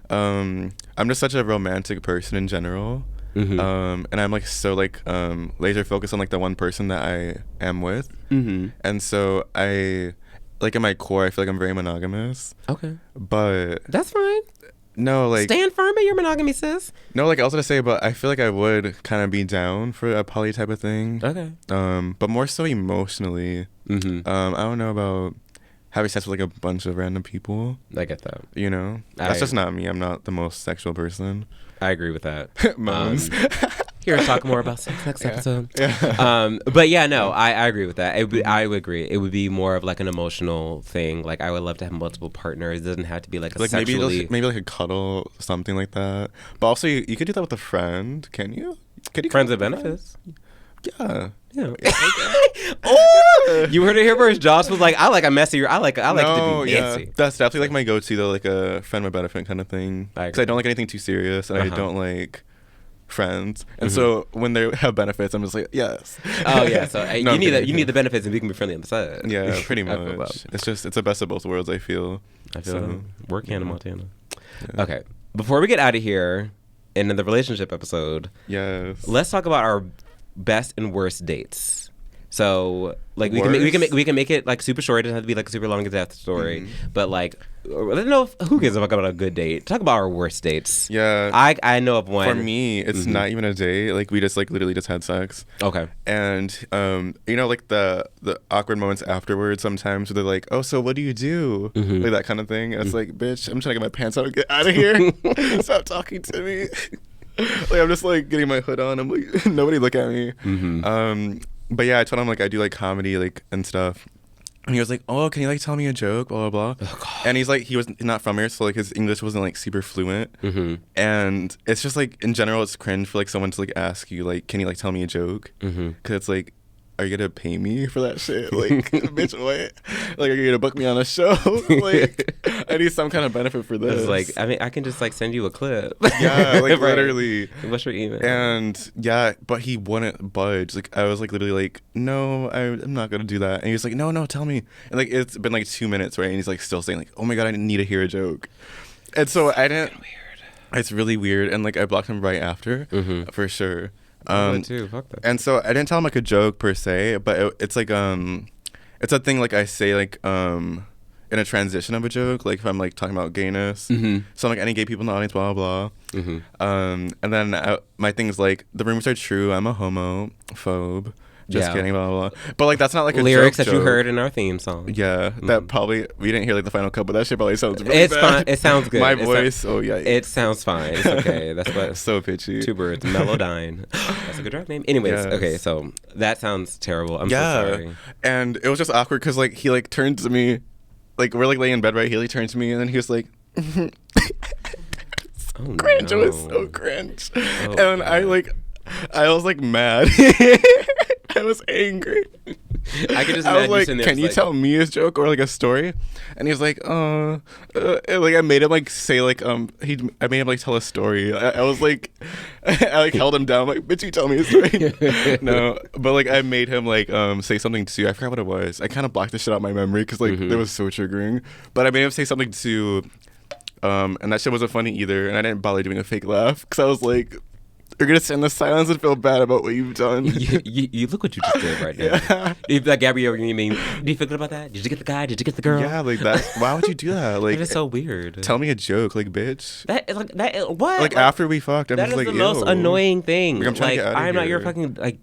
I'm just such a romantic person in general. And I'm like so like laser focused on like the one person that I am with, and so I like in my core I feel like I'm very monogamous. Okay, but that's fine. No, like stand firm in your monogamy, sis. No, like I was gonna say, but I feel like I would kind of be down for a poly type of thing. Okay, but more so emotionally. I don't know about having sex with like a bunch of random people. I get that. That's just not me. I'm not the most sexual person. I agree with that. Moans. Here to talk more about sex next episode. Yeah. But yeah, no, I agree with that. I would agree. It would be more of like an emotional thing. Like I would love to have multiple partners. It doesn't have to be like a like sexually... maybe like a cuddle, something like that. But also you could do that with a friend. Can you? Friends with benefits? Yeah. Yeah. Oh, you heard it here first. Josh was like, "I like a messier. I like to be messy." Yeah. That's definitely like my go-to though, like a friend with benefit kind of thing. Because I don't like anything too serious, and I don't like friends. And so when they have benefits, I'm just like, yes. Oh yeah. So you need the benefits, and we can be friendly on the side. Yeah, pretty much. It's the best of both worlds. I feel. Work Hannah Montana. Yeah. Okay. Before we get out of here, and in the relationship episode, yes, let's talk about our best and worst dates. So like we can make it like super short. It doesn't have to be like a super long death story. But like I don't know who gives a fuck about a good date. Talk about our worst dates. Yeah. I know of one. For me, it's not even a date. Like we just like literally just had sex. Okay. And you know, like the awkward moments afterwards sometimes where they're like, oh, so what do you do? Like that kind of thing. And it's like, bitch, I'm trying to get my pants out and get out of here. Stop talking to me. Like I'm just like getting my hood on. I'm like, nobody look at me. But yeah, I told him like I do like comedy like and stuff. And he was like, oh, can you like tell me a joke, blah, blah, blah. Oh, and he's like, he was not from here, so like his English wasn't like super fluent. And it's just like, in general, it's cringe for like someone to like ask you, like, can you like tell me a joke? Because it's like, are you gonna pay me for that shit? Like, bitch, what? Like, are you gonna book me on a show? Like, I need some kind of benefit for this. It's like, I mean, I can just like send you a clip. Yeah, like literally. What's your email? And yeah, but he wouldn't budge. Like, I was like literally like, no, I'm not gonna do that. And he was like, no, tell me. And like, it's been like 2 minutes, right? And he's like still saying like, oh my God, I need to hear a joke. And so I didn't. Weird. It's really weird. And like, I blocked him right after, for sure. Too. Fuck that. And so I didn't tell him like a joke per se, but it's like it's a thing like I say like in a transition of a joke, like if I'm like talking about gayness. So I'm like, any gay people in the audience, blah blah blah. And then my thing is like, the rumors are true. I'm a homophobe. Just kidding, blah, blah, blah. But, like, that's not, like, a lyrics that joke. You heard in our theme song. Yeah, that probably, we didn't hear, like, the final cut, but that shit probably sounds really bad. Fine. It sounds good. My voice, yeah. It sounds fine. It's okay. That's what. So pitchy. Two birds, Melodyne. That's a good drag name. Anyways, okay, so that sounds terrible. I'm so sorry. And it was just awkward because, like, he, like, turned to me, like, we're, like, laying in bed, right? He, like, turned to me, and then he was like, cringe. No. It was so cringe. And I was, like, mad. I was angry. I could just I was like, can you tell me a joke or like a story? And he was like, and, like I made him like say like I made him like tell a story. I was like, I like held him down like, bitch, you tell me a story. No, but like I made him like say something too. I forgot what it was. I kind of blocked the shit out of my memory because like it was so triggering. But I made him say something to, and that shit wasn't funny either. And I didn't bother doing a fake laugh because I was like, you're gonna sit in the silence and feel bad about what you've done. You look what you just did right now. Yeah. Like Gabrielle, you mean? Do you feel good about that? Did you get the guy? Did you get the girl? Yeah, like that. Why would you do that? Like, that is so weird. Tell me a joke, like, bitch. What? Like after we fucked, I'm that just is like, the most annoying thing. Like, I'm trying to get out of I'm here. not your fucking like.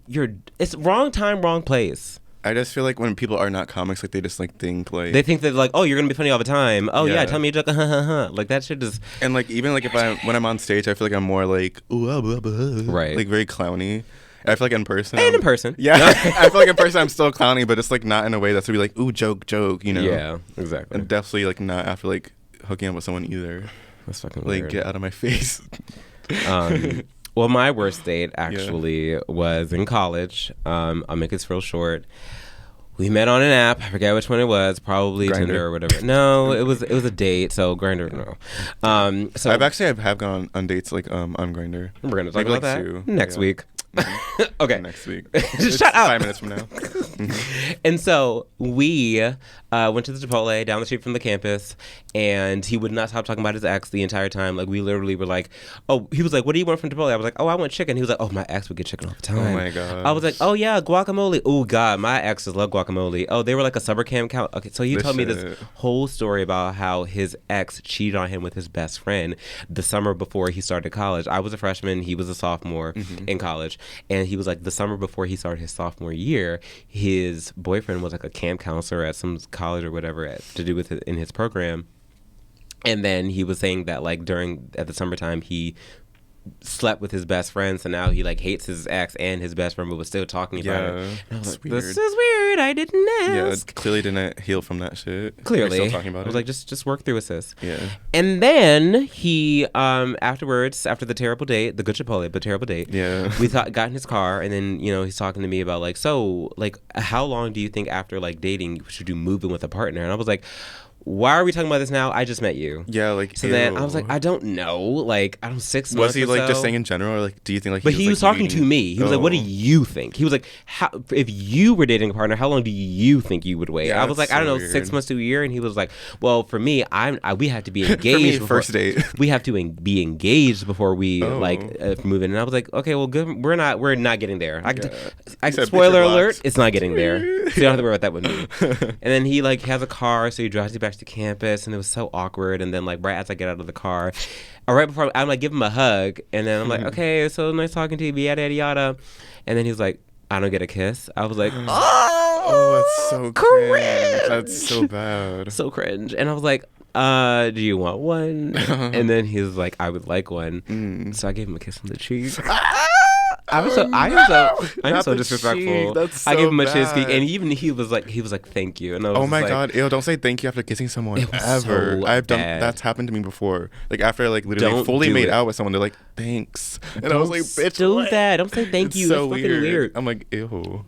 It's wrong time, wrong place. I just feel like when people are not comics, like they just like think like they think that like, oh, you're gonna be funny all the time. Oh yeah, tell me a joke. Like that shit is. And like even like when I'm on stage, I feel like I'm more like right, like very clowny. I feel like in person. And in person, yeah, I feel like in person I'm still clowny, but it's like not in a way that's to be like, ooh, joke, you know? Yeah, exactly. And definitely like not after like hooking up with someone either. That's fucking like weird. Get out of my face. Well, my worst date actually was in college. I'll make this real short. We met on an app. I forget which one it was. Probably Grindr. Tinder or whatever. No, it was a date. So Grindr, no. So I've gone on dates like on Grindr. We're gonna talk about that next week. Okay. Next week. Just shut up. 5 minutes from now. And so we went to the Chipotle down the street from the campus, and he would not stop talking about his ex the entire time. Like, we literally were like, oh, he was like, what do you want from Chipotle? I was like, oh, I want chicken. He was like, oh, my ex would get chicken all the time. Oh, my God. I was like, oh, yeah, guacamole. Oh, God, my exes love guacamole. Oh, they were like a summer camp. Okay, so he told me this whole story about how his ex cheated on him with his best friend the summer before he started college. I was a freshman. He was a sophomore in college. And he was like, the summer before he started his sophomore year, his boyfriend was like a camp counselor at some college or whatever to do with it in his program. And then he was saying that like at the summertime, he slept with his best friend, so now he like hates his ex and his best friend, but was still talking about it. And I was like, this is weird. I didn't ask. Yeah, clearly didn't heal from that shit. Clearly, still talking about I was like, just work through with this. Yeah. And then he afterwards, after the terrible date, the good Chipotle but terrible date. Yeah. We got in his car, and then he's talking to me about like, so like, how long do you think after like dating should you move in with a partner? And I was like, why are we talking about this now? I just met you. Yeah, like. So then I was like, I don't know. Like, I don't 6 months. Was he like just saying in general, or like, do you think like? But he was talking to me. He was like, "What do you think?" He was like, "How if you were dating a partner, how long do you think you would wait?" Yeah, I was like, so "I don't know, weird. 6 months to a year." And he was like, "Well, for me, we have to be engaged. For me, before, first date. We have to be engaged before we move in." And I was like, "Okay, well, good. We're not getting there." Spoiler alert, it's not getting there. So you don't have to worry about that with me. And then he like has a car, so he drives me back to campus, and it was so awkward. And then like right as I get out of the car, or right before I'm like give him a hug, and then I'm like, "Okay, so nice talking to you, yada yada yada," and then he's like, "I don't get a kiss." I was like, "Oh, that's so cringe. That's so bad, so cringe." And I was like, "Do you want one?" And then he was like, "I would like one." So I gave him a kiss on the cheek. I am so disrespectful. That's so I gave him a bad. cheese cake, and even he was like, "Thank you." And I was oh my like, god, ew! Don't say thank you after kissing someone it was ever. so I've done bad. that's happened to me before. Like after like literally Don't fully do made it. out with someone, they're like thanks, and I was like, bitch, do what? that. Don't say thank you. It's so That's fucking weird. I'm like, ew.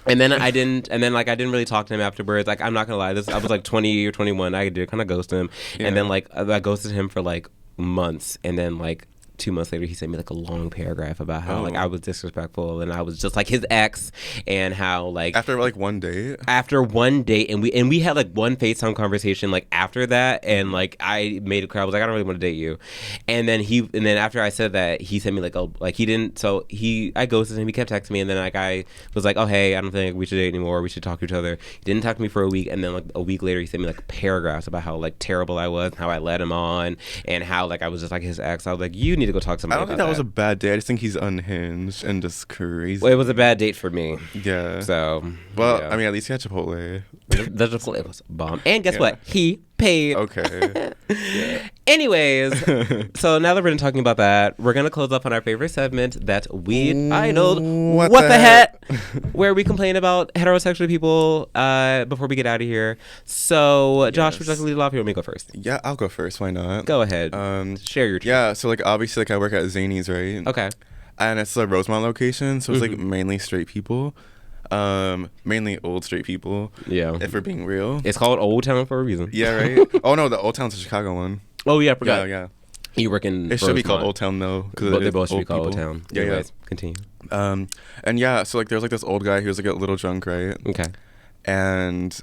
And then I didn't really talk to him afterwards. Like, I'm not gonna lie, I was like 20 or 21. I did kind of ghost him, and then like I ghosted him for like months, and then like 2 months later, he sent me like a long paragraph about how like I was disrespectful and I was just like his ex, and how like After like one date, and we had like one FaceTime conversation like after that, and like I made it clear I was like, I don't really want to date you, and then after I said that, he sent me like I ghosted him. He kept texting me, and then like I was like, oh hey, I don't think we should date anymore. We should talk to each other. He didn't talk to me for a week, and then like a week later, he sent me like paragraphs about how like terrible I was, and how I led him on, and how like I was just like his ex. I was like, you need to go talk to somebody. I don't think that was a bad date. I just think he's unhinged and just crazy. Well, it was a bad date for me. Yeah. So. Well, yeah. I mean, at least he had Chipotle. The Chipotle was a bomb. And guess what? He paid. Okay. Yeah. Anyways, so now that we're done talking about that, we're going to close up on our favorite segment, that's Weed Idol. What the heck? Where we complain about heterosexual people before we get out of here. So, Josh, would you like to lead off here? Let me go first. Yeah, I'll go first. Why not? Go ahead. Share your truth. Yeah, so like obviously like I work at Zany's, right? Okay. And it's a Rosemont location, so it's like mainly straight people. Mainly old straight people. Yeah. If we're being real. It's called Old Town for a reason. Yeah, right? Oh no, the Old Town's a Chicago one. Oh yeah, I forgot. Yeah. You work in It should be called Old Town though. They both should be called Old Town. Yeah, Anyways, continue. And yeah, so like there was like this old guy, he was like a little drunk, right? Okay. And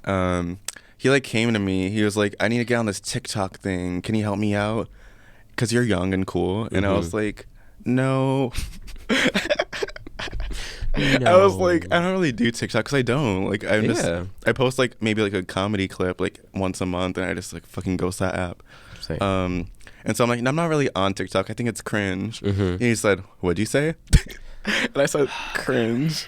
he like came to me, he was like, I need to get on this TikTok thing. Can you help me out? Because you're young and cool. And I was like, no. I was like, I don't really do TikTok because I don't. Like, I post like maybe like a comedy clip like once a month, and I just like fucking ghost that app. Same. And so I'm like, I'm not really on TikTok. I think it's cringe. And he said, what'd you say? And I said, cringe.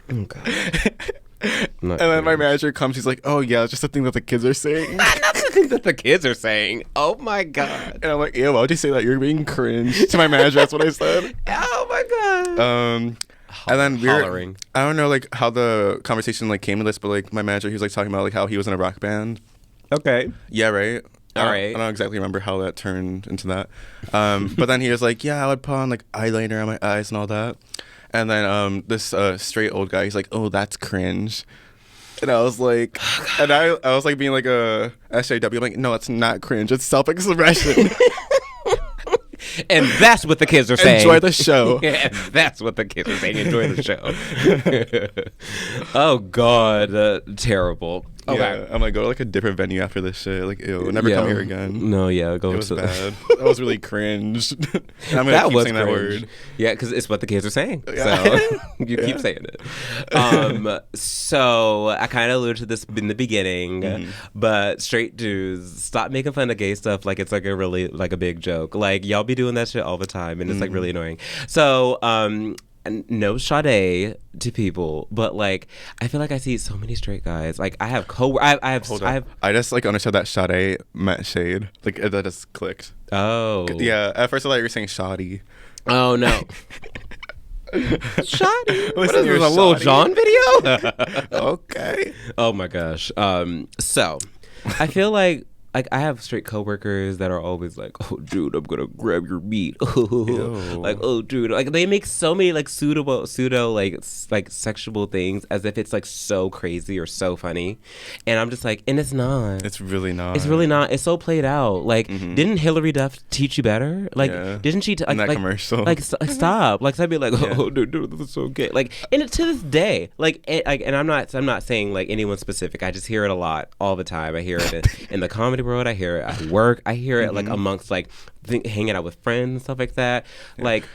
Oh, God. And then my manager comes, he's like, oh yeah, it's just the thing that the kids are saying. Not the thing that the kids are saying. Oh my God. And I'm like, yeah, why'd you say that? You're being cringe. To my manager, that's what I said. Oh my God. And then hollering. I don't know like how the conversation like came to this, but like my manager, he was like talking about like how he was in a rock band. Okay. Yeah, right. All right. I don't exactly remember how that turned into that. But then he was like, yeah, I would put on like eyeliner on my eyes and all that. And then this straight old guy, he's like, oh, that's cringe. And I was like, and I was like being like a SJW. I'm like, no, it's not cringe. It's self-expression. And that's what the kids are saying. Enjoy the show. Yeah, that's what the kids are saying. Enjoy the show. Oh, God. Terrible. Okay. Yeah, I'm like, go to like a different venue after this shit. Like, ew, never come here again. No, yeah. It was bad. That was really cringe. And I'm gonna that keep was saying cringe. that word. Yeah, because it's what the kids are saying. Yeah. So you keep saying it. So I kind of alluded to this in the beginning, but straight dudes, stop making fun of gay stuff like it's like a really like a big joke. Like y'all be doing that shit all the time, and it's like really annoying. So no shade to people, but like I feel like I see so many straight guys. Like I have I just like understood that Sade meant shade. Like that just clicked. Oh yeah. At first I thought you were saying shoddy. Oh no. Shoddy. What is Listen, this, a Lil Jon video? Okay. Oh my gosh. So I feel like like I have straight coworkers that are always like, oh dude, I'm gonna grab your meat. Like, oh dude, like they make so many like pseudo like sexual things as if it's like so crazy or so funny, and I'm just like, and it's not. It's really not. It's really not. It's so played out. Like, didn't Hillary Duff teach you better? Like, didn't she? In that commercial. Like, stop. Like, I'd be like, oh dude, this is so gay. Like, and to this day, and I'm not saying like anyone specific. I just hear it a lot all the time. I hear it in the comedy world. I hear it at work. I hear it like amongst like hanging out with friends and stuff like that. Like,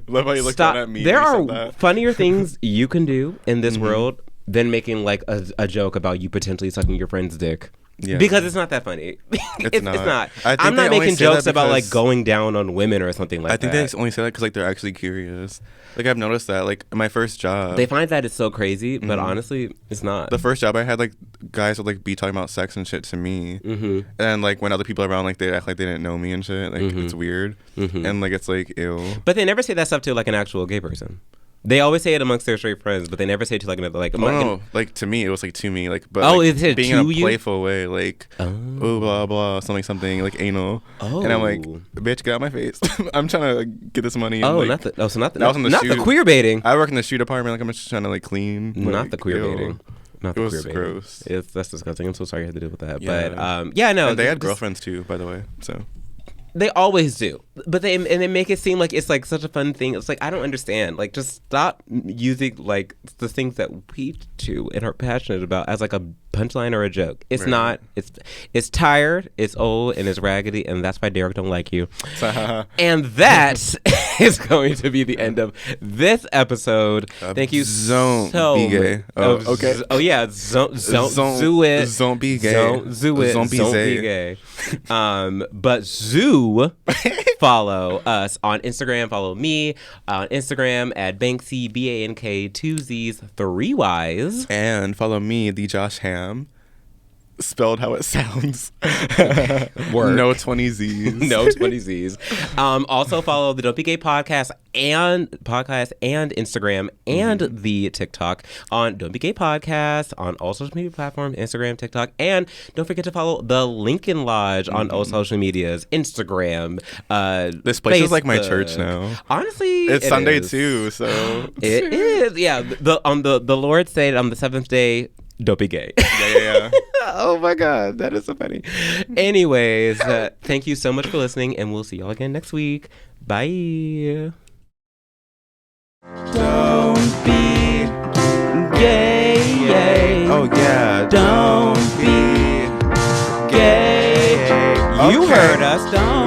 love how you looked at me. There are funnier things you can do in this world than making like a joke about you potentially sucking your friend's dick. Yeah. Because it's not that funny. It's not. I'm not making jokes about like going down on women or something like that. I think they only say that because like they're actually curious. Like I've noticed that like my first job, they find that it's so crazy, but honestly, it's not. The first job I had, like guys would like be talking about sex and shit to me, and like when other people are around, like they act like they didn't know me and shit. Like it's weird, and like it's like ew. But they never say that stuff to like an actual gay person. They always say it amongst their straight friends, but they never say it to like another like. No, like to me, it was like to me, like but it's being in a playful way, like blah blah something like anal, and I'm like, bitch, get out of my face! I'm trying to get this money. And, not the queer baiting. I work in the shoe department, like I'm just trying to like clean. Not the queer baiting. Not the queer baiting. Gross. That's disgusting. I'm so sorry you had to deal with that. Yeah. But no. And they had girlfriends too, by the way. So. They always do, but they make it seem like it's like such a fun thing. It's like I don't understand. Like just stop using like the things that we do and are passionate about as like a punchline or a joke. It's not. It's tired. It's old and it's raggedy, and that's why Derek don't like you. And that is going to be the end of this episode. Thank you so be gay. Okay. Don't be gay. Don't be gay. But zoo. Follow us on Instagram. Follow me on Instagram at Banksy BANK 2 Z's 3 Y's. And follow me, the Josh Ham. Spelled how it sounds. No 20 Z's. No 20 Z's. Also follow the Don't Be Gay podcast and Instagram and the TikTok on Don't Be Gay podcast on all social media platforms, Instagram, TikTok, and don't forget to follow the Lincoln Lodge on all social medias, Instagram. This place Facebook. Is like my church now. Honestly, it's Sunday too, so it is. Yeah, the Lord said on the 7th day, don't be gay. Yeah. Oh my God, that is so funny. Anyways, thank you so much for listening, and we'll see y'all again next week. Bye. Don't be gay. Oh yeah. Don't be gay. You heard us. Don't.